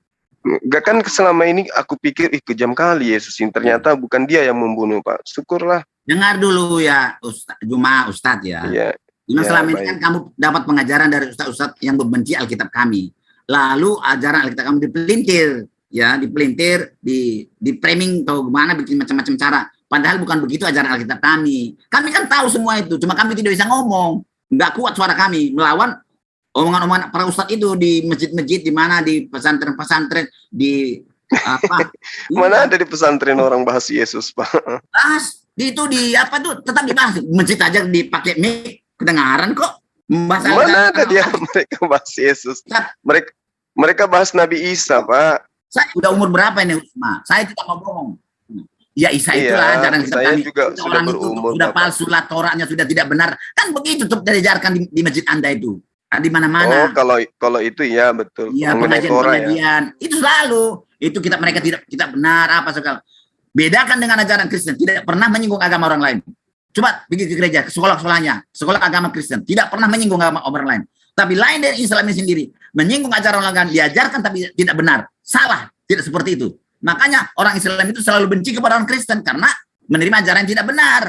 Gak kan selama ini aku pikir kejam kali Yesus ini, ternyata bukan dia yang membunuh Pak. Syukurlah. dengar dulu ya Ustadz ya. Iya. Memang Ya, selama ini baik. kan kamu dapat pengajaran dari ustadz-ustadz yang membenci Alkitab kami. Lalu ajaran Alkitab kamu dipelintir, ya, di framing atau gimana, bikin macam-macam cara. Padahal bukan begitu ajaran Alkitab kami. Kami kan tahu semua itu, cuma kami tidak bisa ngomong. Nggak kuat suara kami melawan omongan-omongan para ustadz itu di masjid-masjid, di mana, di pesantren-pesantren, di apa? Mana ada di pesantren orang bahas Yesus Pak? Bahas itu di apa tuh tetap dibahas. Masjid aja dipakai mic, kedengaran kok. Membahas Mana ada Alkitab. dia mereka bahas Yesus? Mereka bahas Nabi Isa Pak. Saya udah umur berapa ini Usma? Saya tidak mau bohong. Ya Isa Iya, itulah ajaran kita saya kami. juga Itu sudah orang itu berumur, sudah Bapak. palsu lah, Torahnya sudah tidak benar. Kan begitu tuh diajarkan di masjid Anda itu. Di Oh, mana-mana. kalau itu ya betul. Iya, Mengenai Torah ya. pengajian-pengajian. Itu selalu. Itu kita mereka tidak benar apa segala. Bedakan dengan ajaran Kristen. Tidak pernah menyinggung agama orang lain. Coba pergi ke gereja, ke sekolah-sekolahnya, sekolah agama Kristen. Tidak pernah menyinggung agama orang lain. Tapi lain dari Islam ini sendiri. Menyinggung ajaran orang lain, diajarkan tapi tidak benar. Salah. Tidak seperti itu. Makanya orang Islam itu selalu benci kepada orang Kristen karena menerima ajaran yang tidak benar.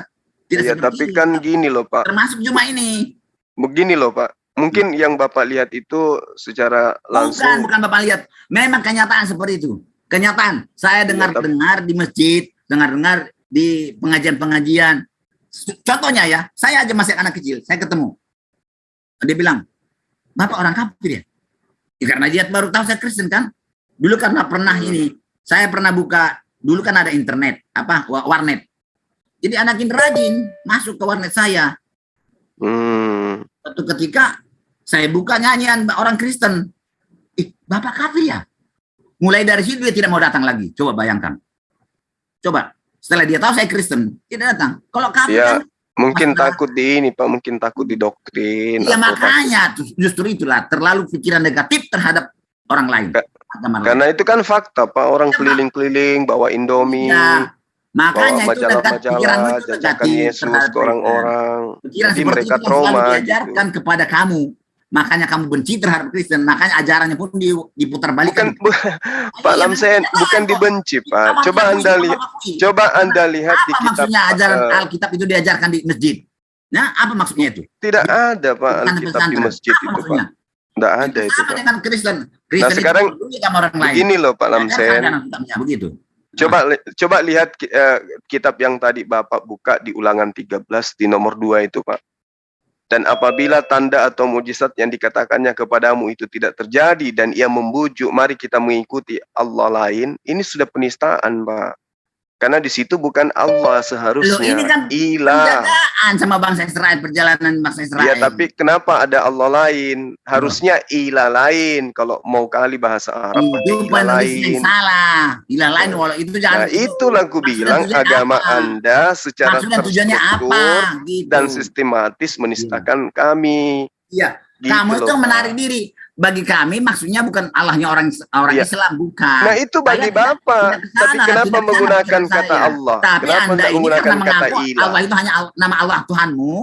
Tidak Iya, seperti tapi itu. kan gini loh Pak. Termasuk cuma ini. Begini loh Pak. Mungkin yang Bapak lihat itu secara langsung. Bukan Bapak lihat. Memang kenyataan seperti itu. Kenyataan. Saya dengar-dengar di masjid, dengar-dengar di pengajian-pengajian. Contohnya ya, saya aja masih anak kecil, saya ketemu. Dia bilang, Bapak orang kafir ya? Ya karena dia baru tahu saya Kristen kan. Dulu karena pernah ini, saya pernah buka, dulu kan ada internet, warnet. Jadi anak ini rajin masuk ke warnet saya. Suatu ketika saya buka nyanyian orang Kristen. Bapak kafir ya? Mulai dari situ dia tidak mau datang lagi. Coba bayangkan. Coba. Setelah dia tahu saya Kristen, tidak datang. Kalau kafir Ya, kan, mungkin masalah. takut di ini Pak, mungkin takut didoktrin. Ya atau makanya justru itulah terlalu pikiran negatif terhadap orang lain. Agama lain. karena itu kan fakta Pak, orang Ya, Pak. keliling-keliling bawa Indomie, Ya, makanya bawa itu pikiranmu majalah-majalah, itu jajakan negatif Yesus terhadap ke orang-orang. pikiran Jadi seperti mereka itu yang selalu trauma diajarkan gitu. kepada kamu. Makanya kamu benci terhadap Kristen. Makanya ajarannya pun diputar balikan. Pak Lamsen, bukan dibenci Pak. Coba Anda lihat di Apa kitab. maksudnya ajaran Alkitab itu diajarkan di masjid? Nah, apa maksudnya itu? Tidak ada Pak Bukan Alkitab di pesantren. masjid Apa itu maksudnya? Pak. Tidak ada itu Sama Pak. dengan Kristen. Kristen sekarang itu peduli sama orang lain. Begini loh Pak Diajarkan Lamsen. ajaran Alkitabnya, begitu. Coba lihat kitab yang tadi Bapak buka di Ulangan 13 di nomor 2 itu Pak. Dan apabila tanda atau mujizat yang dikatakannya kepadamu itu tidak terjadi dan ia membujuk mari kita mengikuti Allah lain, ini sudah penistaan, Pak. Karena di situ bukan Allah seharusnya. Loh, ini kan ilah. penjagaan sama bangsa Israel, perjalanan bangsa Israel. Ya, tapi kenapa ada Allah lain? Harusnya ilah lain. Kalau mau kali bahasa Arab itu ilah penulis yang lain. salah. Ilah lain, walau itu jangan. Nah, itulah aku bilang tujuannya agama apa? Anda secara Maksud dan tujuannya apa? terstruktur Gitu. dan sistematis menistakan kami. Iya. Gitu Kamu loh, itu Pak. menarik diri. Bagi kami maksudnya bukan Allahnya orang Iya. Islam, bukan. Nah, itu bagi Saya Bapak. tidak kesana, Tapi kenapa tidak kesana menggunakan pikiran kata saya. Allah? Tapi Kenapa Anda tidak ini menggunakan karena kata mengaku ilah? Allah itu hanya nama Allah Tuhanmu,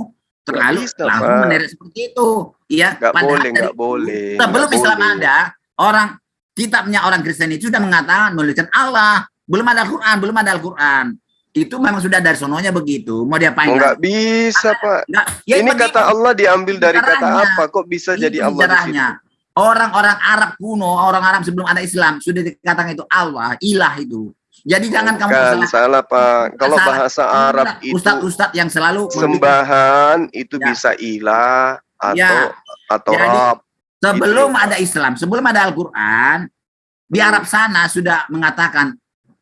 terlalu bisa, langsung Pak. meneret seperti itu. Ya, Nggak padahal boleh, dari nggak itu, boleh, sebelum nggak Islam boleh. ada, orang kitabnya orang Kristen itu sudah mengatakan menuliskan Allah. Belum ada Al-Quran, belum ada Al-Quran. Itu memang sudah dari sononya begitu. Mau diapain? Nggak bisa, Pak. Nggak, ya Ini begini. kata Allah diambil dari kata Sejarahnya. apa? Kok bisa Itu jadi Allah di situ? sejarahnya. Orang-orang Arab kuno, orang Arab sebelum ada Islam sudah dikatakan itu Allah, ilah itu. Jadi jangan kamu Bukan, salah, Pak. Kalau salah. bahasa Arab itu Ustadz-ustadz yang selalu sembahan itu Ya. bisa ilah Ya. atau Jadi, Rab. sebelum Gitu. ada Islam, sebelum ada Al-Quran, di Arab sana sudah mengatakan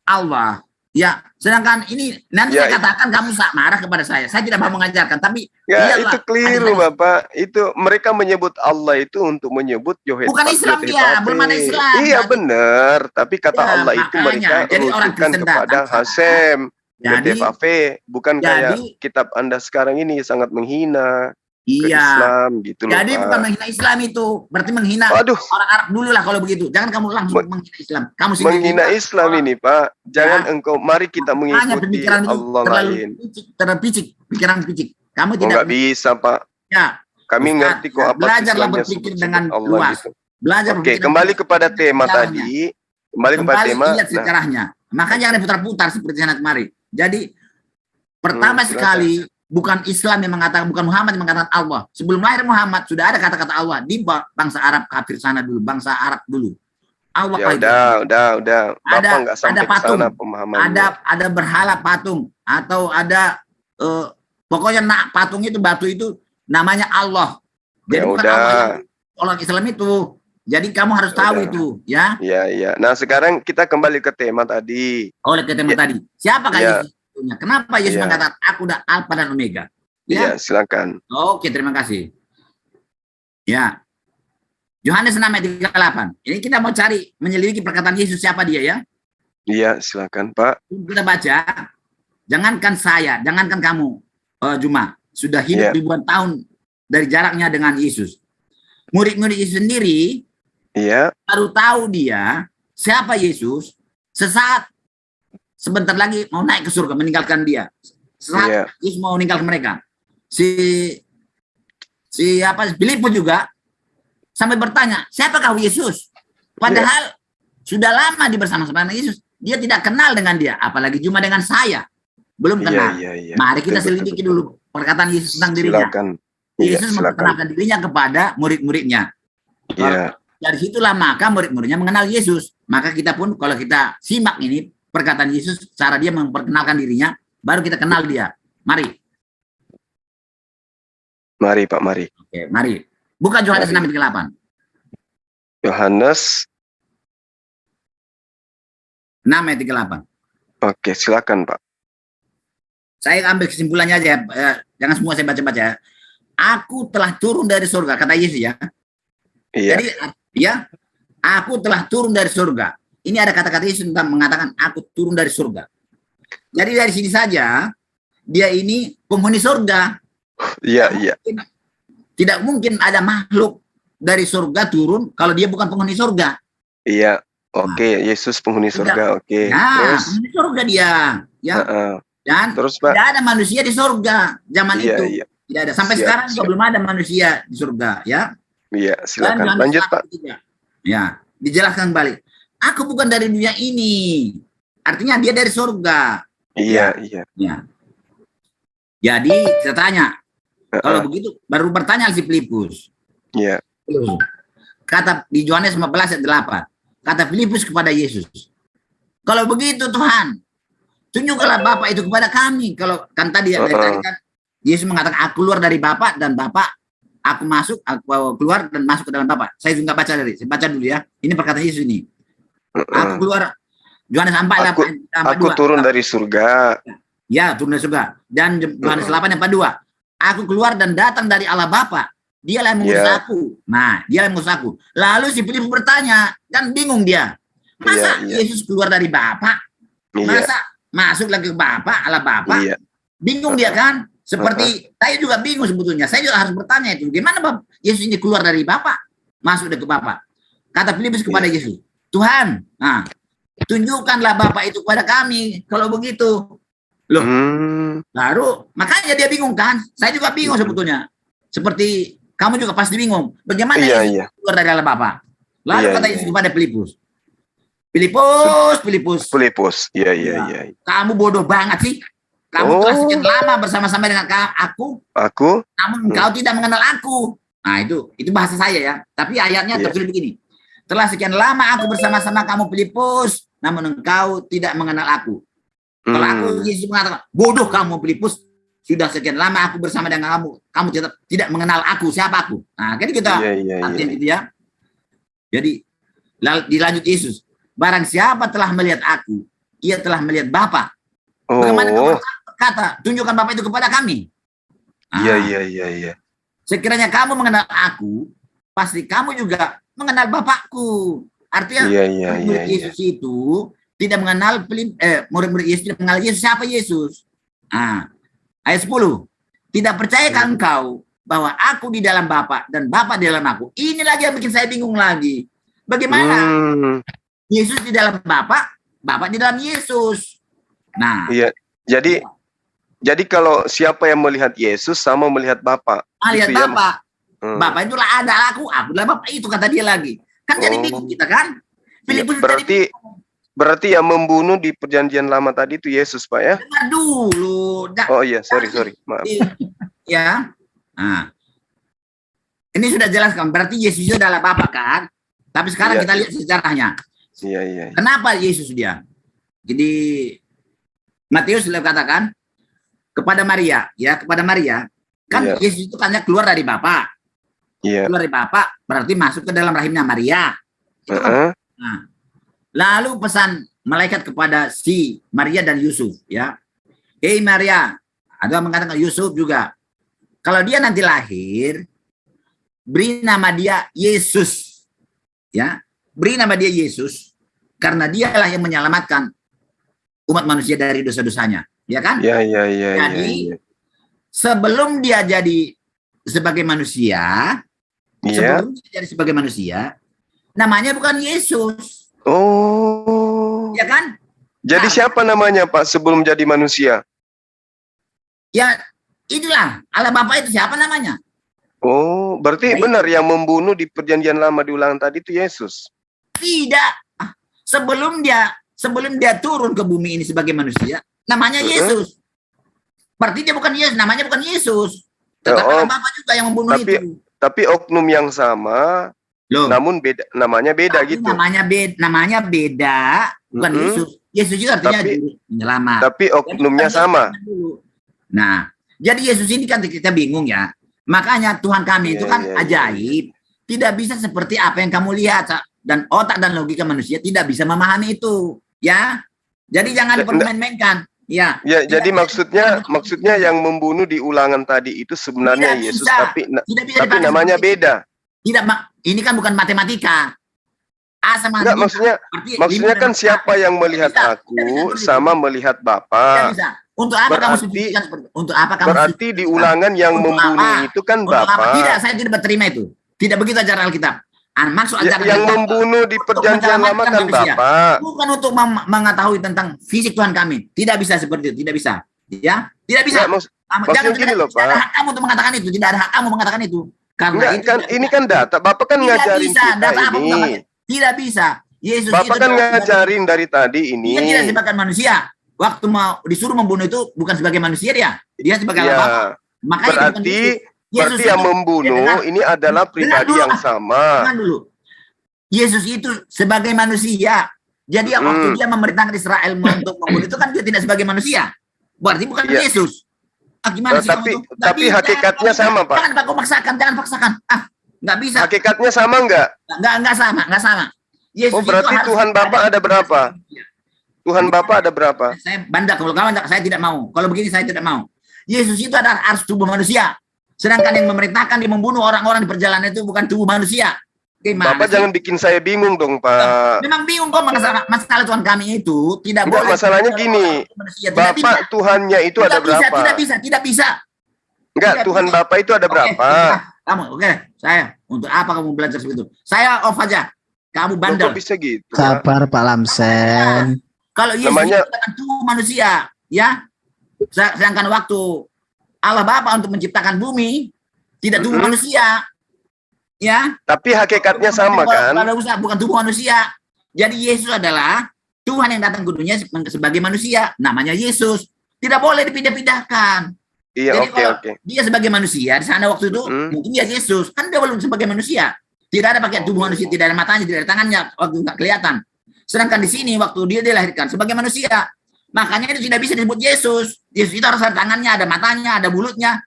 Allah. Ya, sedangkan ini nanti Ya, saya katakan kamu marah kepada saya. Saya tidak mau mengajarkan, tapi Ya, lihatlah, itu keliru, ada- Bapak. Itu mereka menyebut Allah itu untuk menyebut Yohet. Bukan Islam dia, belum ada Islam. Iya, Jadi- benar. Tapi kata Ya, Allah itu makanya. mereka Jadi orang rujukan Kristen kepada datang sana. Hasem. Jadi, Bukan jadi- kayak kitab Anda sekarang ini sangat menghina ke iya. Islam gitu loh, Jadi Pak. bukan menghina Islam itu, berarti menghina Waduh, orang Arab dulu lah kalau begitu. Jangan kamu langsung menghina Islam. Kamu sendiri menghina juga Islam orang- ini, Pak. Jangan Ya. engkau, mari kita Hanya mengikuti pemikiran itu Allah terlalu lain. terlalu picik, pikiran picik. Kamu Oh, tidak nggak bisa, Pak. ya, Kami Ustaz, ngerti kok apa belajarlah Islamnya berpikir sebut-sebut dengan Allah luas. gitu. belajar Oke, berpikir kembali dengan kepada tema sejarahnya. tadi. Kembali kepada tema. lihat Nah, sejarahnya. Makanya jangan diputar-putar seperti sana kemari. Jadi pertama silakan. sekali bukan Islam yang mengatakan, bukan Muhammad yang mengatakan Allah. Sebelum lahir Muhammad sudah ada kata-kata Allah di bangsa Arab kafir sana dulu, bangsa Arab dulu. Allah Ya itu. udah. Bapak Ada- nggak sampai ada ke patung. sana pemahamannya. Ada berhala patung atau ada pokoknya patung itu batu itu namanya Allah. Jadi Ya bukan udah. Allah yang orang Islam itu. Jadi kamu harus Ya tahu udah. itu, ya. Iya. Nah, sekarang kita kembali ke tema tadi. Oleh tema Ya. tadi. Siapakah Ya. Yesus? Sebetulnya? Kenapa Yesus Ya. mengatakan aku udah Alfa dan Omega? Iya, Ya. silakan. Oke, terima kasih. Ya. Yohanes 6 ayat 38. Ini kita mau cari menyelidiki perkataan Yesus siapa dia ya. Iya, silakan, Pak. Kita baca. Jangankan saya, jangankan kamu, Juma, sudah hidup Ya. ribuan tahun dari jaraknya dengan Yesus. Murid-murid Yesus sendiri Iya, baru tahu dia siapa Yesus sesaat sebentar lagi mau naik ke surga meninggalkan dia. Sesaat Iya. Yesus mau meninggalkan mereka. Filipus juga sampai bertanya, siapakah Yesus? Padahal sudah lama di bersama-sama dengan Yesus. Dia tidak kenal dengan dia, apalagi cuma dengan saya. Belum kenal. Iya. Mari kita Betul, selidiki betul. dulu perkataan Yesus tentang dirinya. Silakan. Iya, Yesus silakan. memperkenalkan dirinya kepada murid-muridnya. Iya. Dari situlah maka murid-muridnya mengenal Yesus. Maka kita pun kalau kita simak ini perkataan Yesus, cara dia memperkenalkan dirinya, baru kita kenal dia. Mari. Mari, Pak, mari. Oke, mari. Buka Yohanes 6 ayat 38. Yohanes. 6 ayat 38. Oke, silakan, Pak. Saya ambil kesimpulannya aja ya. Jangan semua saya baca-baca ya. Aku telah turun dari surga, kata Yesus ya. Iya. Jadi ya, aku telah turun dari surga. Ini ada kata-kata Yesus tentang mengatakan aku turun dari surga. Jadi dari sini saja dia ini penghuni surga. Iya. Tidak mungkin ada makhluk dari surga turun kalau dia bukan penghuni surga. Iya. Oke, Yesus penghuni surga. Oke. Nah, Terus. penghuni surga dia. Ya. Heeh. Dan Terus, Pak. tidak ada manusia di surga zaman Iya, itu. iya. Tidak ada. Sampai Siap, sekarang juga siap. belum ada manusia di surga. Ya. Iya, Dan silakan. Yohanes Lanjut, 1 Pak. ayat 3. Ya, dijelaskan kembali. Aku bukan dari dunia ini. Artinya dia dari surga. Iya. Ya. Jadi kita tanya, kalau Heeh. begitu baru bertanya si Filipus. Iya. Kata di Yohanes 15 ayat 8. Kata Filipus kepada Yesus, kalau begitu Tuhan, tunjukkanlah Bapa itu kepada kami. Kalau kan tadi ya, dari tadi kan Yesus mengatakan aku keluar dari Bapa dan Bapa aku masuk, aku keluar dan masuk ke dalam Bapa. Saya juga baca saya baca dulu ya. Ini perkataan Yesus ini. Aku keluar, Yohanes 4, Aku turun dari surga. Ya, turun dari surga. Dan Yohanes 8 yang 42. Aku keluar dan datang dari Allah Bapa. Dialah yang mengurus aku. Nah, dia yang mengurus aku. Lalu si Filipus bertanya, kan bingung dia. Masa Yesus keluar dari Bapa? Masa masuk lagi ke Bapa, Allah Bapa? Bingung dia kan? Seperti saya juga bingung sebetulnya. Saya juga harus bertanya itu. Gimana Yesus ini keluar dari Bapa, masuk ke Bapa? Kata Filipus kepada Yesus, Tuhan, nah, tunjukkanlah Bapa itu kepada kami. Kalau begitu, loh, baru makanya dia bingung kan? Saya juga bingung sebetulnya. Seperti kamu juga pasti bingung. Bagaimana Yesus keluar dari Allah Bapa? Lalu kata Yesus kepada Filipus, Filipus. Iya. Kamu bodoh banget sih. Kamu telah sekian lama bersama-sama dengan aku, namun engkau tidak mengenal aku. Nah, itu bahasa saya ya. Tapi ayatnya tertulis begini. Telah sekian lama aku bersama-sama kamu Filipus, namun engkau tidak mengenal aku. Kalau aku, Yesus mengatakan, bodoh kamu Filipus, sudah sekian lama aku bersama dengan kamu tidak mengenal aku, siapa aku. Nah, kan kita artinya gitu ya. Jadi, dilanjut Yesus. Barang siapa telah melihat aku, ia telah melihat Bapa. Bagaimana kamu kata, tunjukkan Bapa itu kepada kami. Iya. Sekiranya kamu mengenal aku, pasti kamu juga mengenal Bapakku. Artinya murid Yesus itu tidak mengenal murid-murid Yesus tidak mengenal Yesus. Siapa Yesus? Ayat 10. Tidak percayakah engkau bahwa aku di dalam Bapa dan Bapa di dalam aku? Ini lagi yang bikin saya bingung lagi. Bagaimana Yesus di dalam Bapa, Bapa di dalam Yesus? Nah, jadi kalau siapa yang melihat Yesus sama melihat Bapa. Lihat gitu Bapa. Bapa itulah ada aku adalah Bapa itu, kata dia lagi. Kan jadi bingung kita kan? Filipus berarti yang membunuh di perjanjian lama tadi itu Yesus, Pak ya? Dengar dulu. Sorry, maaf. Ya. Nah. Ini sudah jelaskan, berarti Yesus itu adalah Bapa kan? Tapi sekarang kita lihat sejarahnya. Iya. Kenapa Yesus dia? Jadi Matius sudah katakan kepada Maria, kan Yesus itu kan keluar dari Bapa. Keluar dari Bapa berarti masuk ke dalam rahimnya Maria. Nah, lalu pesan malaikat kepada si Maria dan Yusuf, ya. Hei Maria, ada mengatakan Yusuf juga. Kalau dia nanti lahir, beri nama dia Yesus. Ya, beri nama dia Yesus karena dialah yang menyelamatkan umat manusia dari dosa-dosanya. Ya kan? Jadi sebelum dia jadi sebagai manusia, namanya bukan Yesus. Ya kan? Jadi siapa namanya Pak sebelum jadi manusia? Ya, itulah Allah Bapa itu siapa namanya? Berarti benar yang membunuh di perjanjian lama di Ulangan tadi itu Yesus. Tidak. Sebelum dia turun ke bumi ini sebagai manusia, namanya Yesus. Berarti dia bukan Yesus, namanya bukan Yesus. Tetapi Bapa juga yang membunuh itu. Tapi oknum yang sama, namun namanya beda gitu. Namanya beda, bukan Yesus. Yesus juga artinya penyelamat. Tapi oknumnya sama. Nah, jadi Yesus ini kan kita bingung ya. Makanya Tuhan kami itu kan ajaib. Tidak bisa seperti apa yang kamu lihat. Dan otak dan logika manusia tidak bisa memahami itu. Ya, jadi jangan dipermain-mainkan. Ya. Jadi maksudnya yang membunuh di Ulangan tadi itu sebenarnya Yesus, tapi namanya beda. Tidak, ini kan bukan matematika. Enggak, maksudnya kan siapa yang melihat aku sama melihat Bapa. Untuk apa kamu sufiskan seperti itu? Untuk apa kamu berarti di Ulangan yang membunuh itu kan Bapa. Tidak, saya tidak berterima itu. Tidak begitu ajaran Alkitab. Maksud ajaran yang membunuh di perjanjian lama kan Bapa. Bukan untuk mengetahui tentang fisik Tuhan kami. Tidak bisa seperti itu, tidak bisa. Ya, tidak bisa. Maksudnya gini loh, Pak. Tidak ada hak kamu untuk mengatakan itu. Tidak ada hak kamu mengatakan itu. Karena ini kan data. Bapak kan ngajarin kita ini. Tidak bisa. Yesus Bapak kan ngajarin dari tadi ini. Dia tidak sebagai manusia. Waktu mau disuruh membunuh itu bukan sebagai manusia dia sebagai Bapa. Makanya berarti yang membunuh ini adalah pribadi yang sama. Dengar dulu. Yesus itu sebagai manusia. Jadi waktu dia memerintahkan Israel untuk membunuh itu kan dia tidak sebagai manusia. Berarti bukan Yesus. Gimana sih tapi kamu tuh? Nggak tapi bisa. hakikatnya sama, Pak. Jangan kau paksakan, jangan paksakan. Nggak bisa. Hakikatnya sama enggak? Nggak sama, nggak sama. Yesus Oh, berarti itu harus Tuhan Bapa ada berapa? Tuhan Bapa ada berapa? Saya bandar, kalau kawan saya tidak mau. Kalau begini saya tidak mau. Yesus itu adalah harus tubuh manusia. Sedangkan yang memerintahkan dia membunuh orang-orang di perjalanan itu bukan tubuh manusia. Gimana Bapak sih? jangan bikin saya bingung dong, Pak. Memang bingung kok masalah Tuhan kami itu tidak Enggak, boleh. masalahnya gini, Manusia. Tidak bisa. Bapak Tuhannya itu ada berapa? Tidak bisa. Enggak, Tidak Tuhan bisa. Bapak itu ada Oke, berapa? kamu, saya untuk apa kamu belajar seperti itu? Saya off aja. Kamu Loh, bandel. kok bisa gitu, Pak? Sabar Pak Lamsen. Kalau Yesus Namanya- itu kan tubuh manusia, ya. Sedangkan waktu Allah Bapa untuk menciptakan bumi tidak tubuh manusia, ya. Tapi hakikatnya sama kan? Bukan tubuh manusia. Jadi Yesus adalah Tuhan yang datang ke dunia sebagai manusia, namanya Yesus. Tidak boleh dipindah-pindahkan. Iya, Jadi oke, kalau oke. dia sebagai manusia di sana waktu itu mungkin dia Yesus, kan dia belum sebagai manusia. Tidak ada pakai tubuh manusia, tidak ada matanya, tidak ada tangannya, waktu nggak kelihatan. Sedangkan di sini waktu dia dilahirkan sebagai manusia, makanya itu tidak bisa disebut Yesus. Yesus itu harus ada tangannya, ada matanya, ada mulutnya,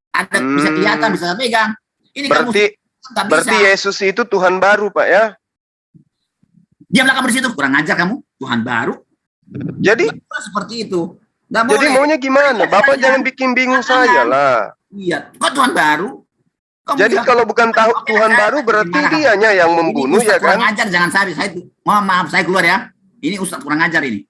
ada bisa kelihatan, bisa pegang. Ini Berarti kamu nggak bisa. berarti Yesus itu Tuhan baru, Pak ya? Diamlah kamu di situ, kurang ajar kamu, Tuhan baru. Jadi Seperti itu. Nggak jadi boleh. maunya gimana? Bapak jangan bikin bingung saya lah. Iya, kok Tuhan baru? Kamu Jadi bilang- kalau bukan tahu Oke, Tuhan saya- baru berarti gimana kamu? dianya yang Ini membunuh Ustadz ya kan? kurang ajar, jangan saya mohon maaf, saya keluar ya. Ini Ustadz kurang ajar ini.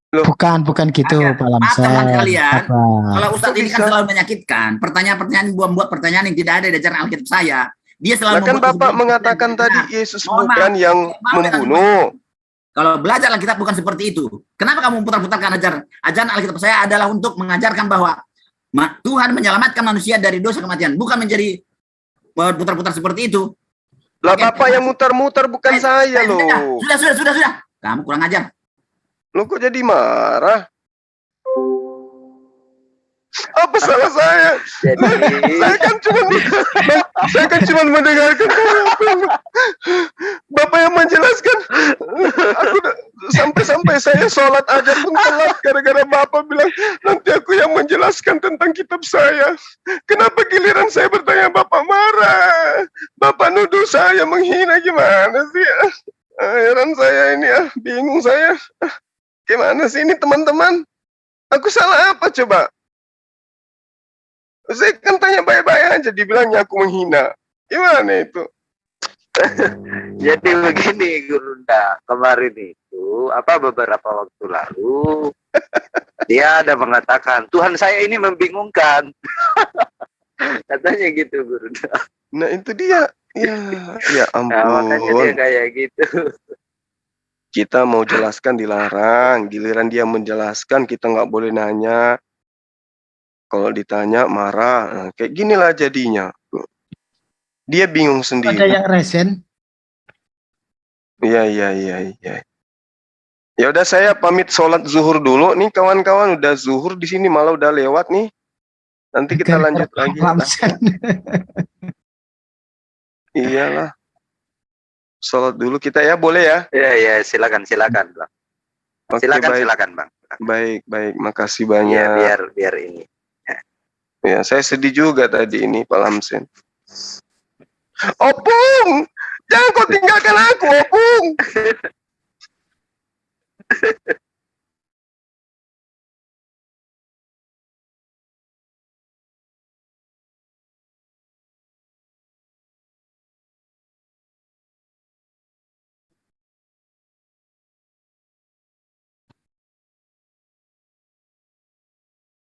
Bukan gitu Ada. Pak Maaf Lamsen. teman kalian. Sabar. Kalau Ustadz Kok ini kan bisa? selalu menyakitkan. Pertanyaan-pertanyaan membuat pertanyaan yang tidak ada di ajaran Alkitab saya. Dia selalu Lah kan membuat Bapak sebuah mengatakan pertanyaan tadi yang benar. Yesus Mohon bukan maaf. yang Maaf, membunuh. Kalau belajar Alkitab bukan seperti itu. Kenapa kamu putar-putarkan ajaran Alkitab saya adalah untuk mengajarkan bahwa Tuhan menyelamatkan manusia dari dosa kematian, bukan menjadi putar-putar seperti itu. Lah Oke. Bapak yang mutar-mutar bukan saya loh. Sudah. Kamu kurang ajar. Lo kok jadi marah? Apa salah saya? Saya kan cuma mendengarkan Bapak yang menjelaskan. Aku sampai saya sholat aja pun telat gara-gara Bapak bilang nanti aku yang menjelaskan tentang kitab saya. Kenapa giliran saya bertanya Bapak marah? Bapak nuduh saya menghina, gimana sih? Heran saya ini, bingung saya. Gimana sih ini teman-teman? Aku salah apa coba? Saya kan tanya baik-baik aja, dibilangnya aku menghina. Gimana itu? Jadi begini Gurunda, kemarin itu beberapa waktu lalu dia ada mengatakan Tuhan saya ini membingungkan. Katanya gitu Gurunda. Nah itu dia. Ya Nah, makanya dia ampun. kayak gitu. Kita mau jelaskan dilarang. Giliran dia menjelaskan kita nggak boleh nanya. Kalau ditanya marah. Nah, kayak ginilah jadinya. Dia bingung Ada sendiri. yang resen. Iya. Ya udah saya pamit sholat zuhur dulu nih kawan-kawan, udah zuhur di sini malah udah lewat nih. Nanti kita lanjut lagi. Pak Lamsen. Iyalah. Sholat dulu kita ya, boleh ya? Ya silakan Bang. Oke, Silakan Bang. baik, makasih Ya banyak. biar ini. Ya, saya sedih juga tadi ini Pak Lamsen. Opung, jangan kau tinggalkan aku, Opung.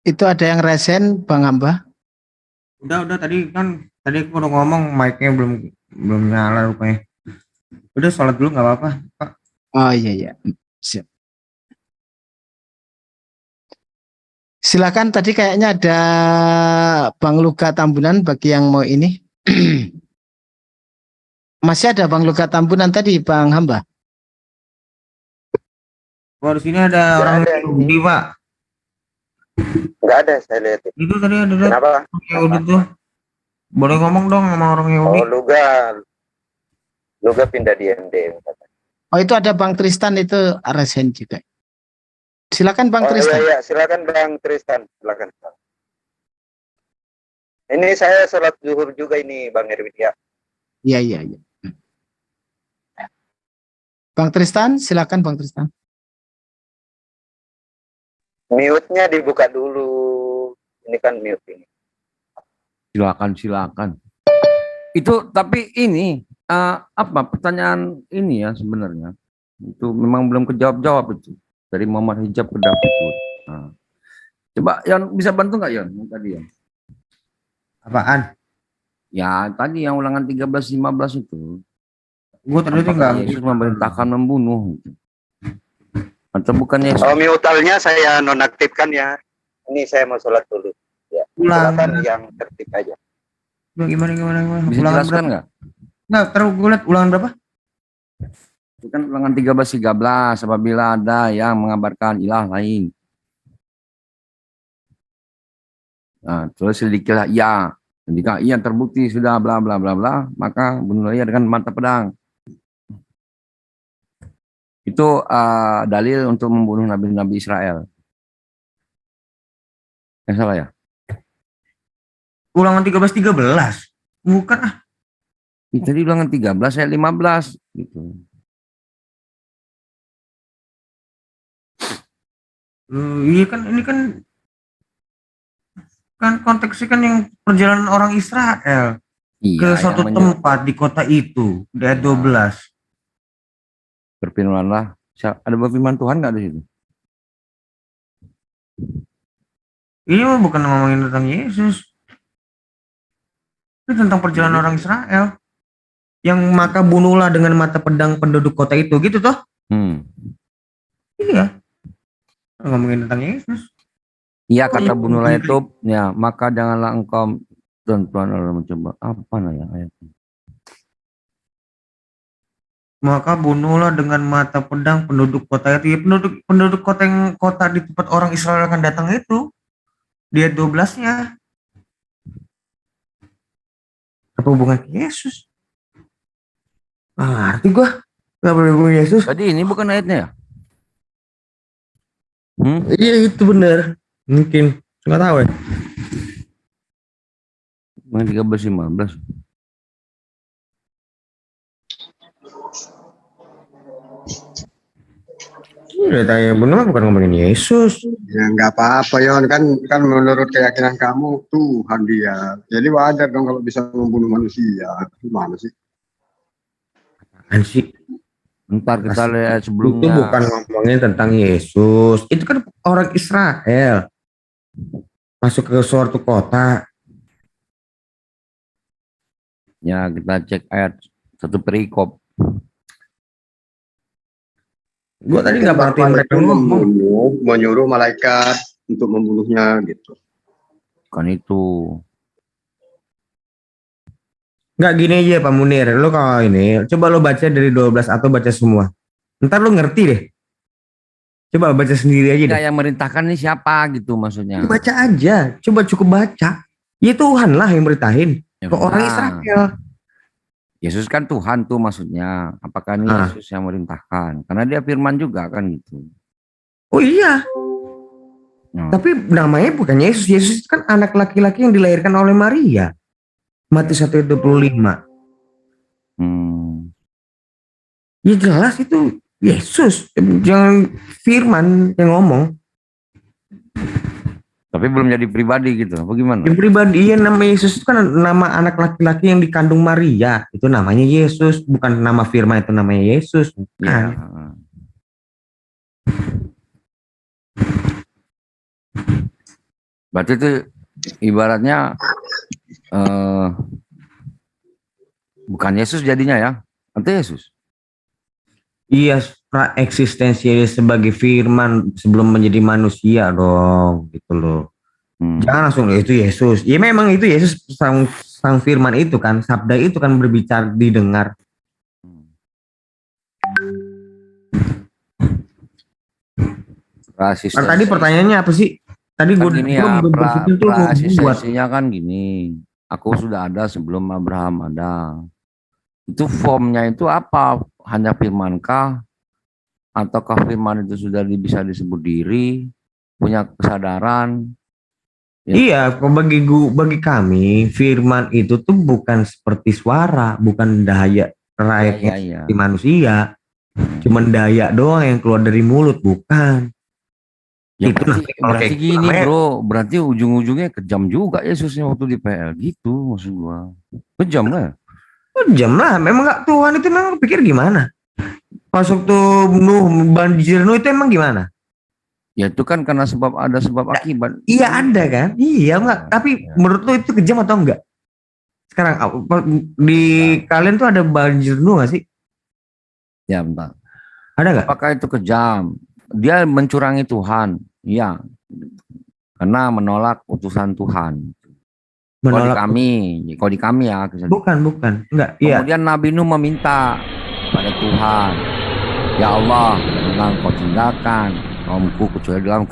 Itu ada yang resen Bang Hamba. Udah tadi aku udah ngomong mic-nya belum nyala rupanya. Udah sholat dulu nggak apa-apa, Pak. Oh iya. Siap. Silakan, tadi kayaknya ada Bang Luka Tambunan bagi yang mau ini. Masih ada Bang Luka Tambunan tadi Bang Hamba. Wah, di sini ada orang Yahudi, Pak. Enggak ada saya lihat. Itu tadi ada Kenapa? orang Yahudi tuh. Boleh ngomong dong sama orang Yahudi. Luga pindah di MD. Oh itu ada Bang Tristan itu resen juga. Silakan Bang Tristan. Iya, silakan Bang Tristan, silakan. Ini saya sholat zuhur juga ini Bang Erwin ya. Iya, iya, iya. Bang Tristan, silakan Bang Tristan. Mute-nya dibuka dulu. Ini kan mute ini. Silakan. Itu tapi ini apa pertanyaan ini ya sebenarnya itu memang belum kejawab itu dari Muhammad Hijab ke David itu. Nah, coba yang bisa bantu nggak Yon yang tadi ya? Apaan? Ya tadi yang ulangan 13-15 itu. Gue tadi tuh Apakah nggak. Yesus memerintahkan membunuh gitu? Atau bukan Yesus? Oh, mute-nya saya nonaktifkan ya. Ini saya mau sholat dulu. Ya. Ulang. Silakan yang tertib aja. Gimana? Bisa Ulangan jelaskan berapa? nggak? Nggak, terus gue liat ulangan berapa? Itu kan ulangan 13-13 apabila ada yang mengabarkan ilah lain. Nah, terus selidikilah ia. Jika ia terbukti sudah bla bla bla bla, maka bunuhlah ia dengan mata pedang. Itu dalil untuk membunuh nabi-nabi Israel. Yang salah ya? Ulangan 13-13. Bukan ah. Tadi ulangan 13 ayat 15 gitu. Iya kan ini kan konteksnya kan yang perjalanan orang Israel Iya, ke suatu yang tempat di kota itu di ayat 12. berfirmanlah. Ada firman Tuhan nggak di situ? Ini mah bukan ngomongin tentang Yesus. Itu tentang perjalanan orang Israel. Yang maka bunuhlah dengan mata pedang penduduk kota itu, gitu toh? Iya. Ngomongin tentang Yesus. Iya kata bunuhlah itu, ya maka janganlah engkau dan Tuhan Allah mencoba apa ya ayatnya. Maka bunuhlah dengan mata pedang penduduk kota itu. Ya, penduduk kota yang kota di tempat orang Israel akan datang itu. Di ayat 12-nya. Apa hubungan ke Yesus? Ngerti gua. Gak boleh hubungan Yesus. Tadi ini bukan ayatnya ya? Iya itu benar. Mungkin. Nggak tahu ya. 13-15. Udah tanya benar bukan ngomongin Yesus. Ya nggak apa-apa Yon, kan menurut keyakinan kamu Tuhan dia. Jadi wajar dong kalau bisa membunuh manusia. Gimana sih? Apaan sih? Ntar kita lihat Itu sebelumnya. bukan ngomongin tentang Yesus. Itu kan orang Israel. Masuk ke suatu kota. Ya kita cek ayat 1 perikop. Gua tadi nggak berarti mereka ngomong. Menyuruh malaikat untuk membunuhnya gitu. Kan itu. Nggak gini aja Pak Munir. Lo kalau ini coba lo baca dari 12 atau baca semua. Ntar lo ngerti deh. Coba baca sendiri aja deh. Yang merintahkan ini siapa gitu maksudnya. Baca aja. Coba cukup baca. Ya Tuhan lah yang meritahin. Ya, ke orang Israel. Yesus kan Tuhan tuh maksudnya. Apakah ini Yesus yang merintahkan? Karena dia firman juga kan gitu. Oh iya. Tapi namanya bukan Yesus. Yesus kan anak laki-laki yang dilahirkan oleh Maria. Matius 1:25. Ya jelas itu Yesus. Jangan firman yang ngomong. Tapi belum jadi pribadi gitu. Bagaimana? Yang pribadi, iya nama Yesus itu kan nama anak laki-laki yang dikandung Maria. Itu namanya Yesus. Bukan nama firman itu namanya Yesus. Ya. Berarti itu ibaratnya bukan Yesus jadinya ya. Atau Yesus? Iya, eksistensinya sebagai firman sebelum menjadi manusia dong, gitu loh. Jangan langsung itu Yesus. Ya memang itu Yesus sang firman itu kan, sabda itu kan berbicara didengar. Tadi pertanyaannya apa sih? Tadi gue berpikir tuh asistensinya kan gini. Aku sudah ada sebelum Abraham ada. Itu formnya itu apa? Hanya firmankah? Ataukah firman itu sudah bisa disebut diri? Punya kesadaran? Iya, bagi kami firman itu tuh bukan seperti suara, bukan daya rakyatnya Iya. seperti manusia. Cuman daya doang yang keluar dari mulut, bukan. Ya Itu berarti, nanti kalau berarti kayak gini gitu, bro, berarti ujung-ujungnya kejam juga Yesusnya waktu di PL gitu maksud gua. Kejam lah. jam lah. Memang nggak, Tuhan itu memang pikir gimana? Pas waktu banjir Nuh itu emang gimana? Ya itu kan karena ada sebab akibat. Iya ada kan? Iya enggak. Tapi menurut lu itu kejam atau enggak? Sekarang di kalian tuh ada banjir Nuh nggak sih? Ya bentar. Ada nggak? Apakah itu kejam? Dia mencurangi Tuhan. Iya. Karena menolak utusan Tuhan. Kalau di kami ya. Bukan. Enggak. Iya. Kemudian Nabi Nuh meminta pada Tuhan, ya Allah, jangan kau tinggalkan kaumku kecuali dalam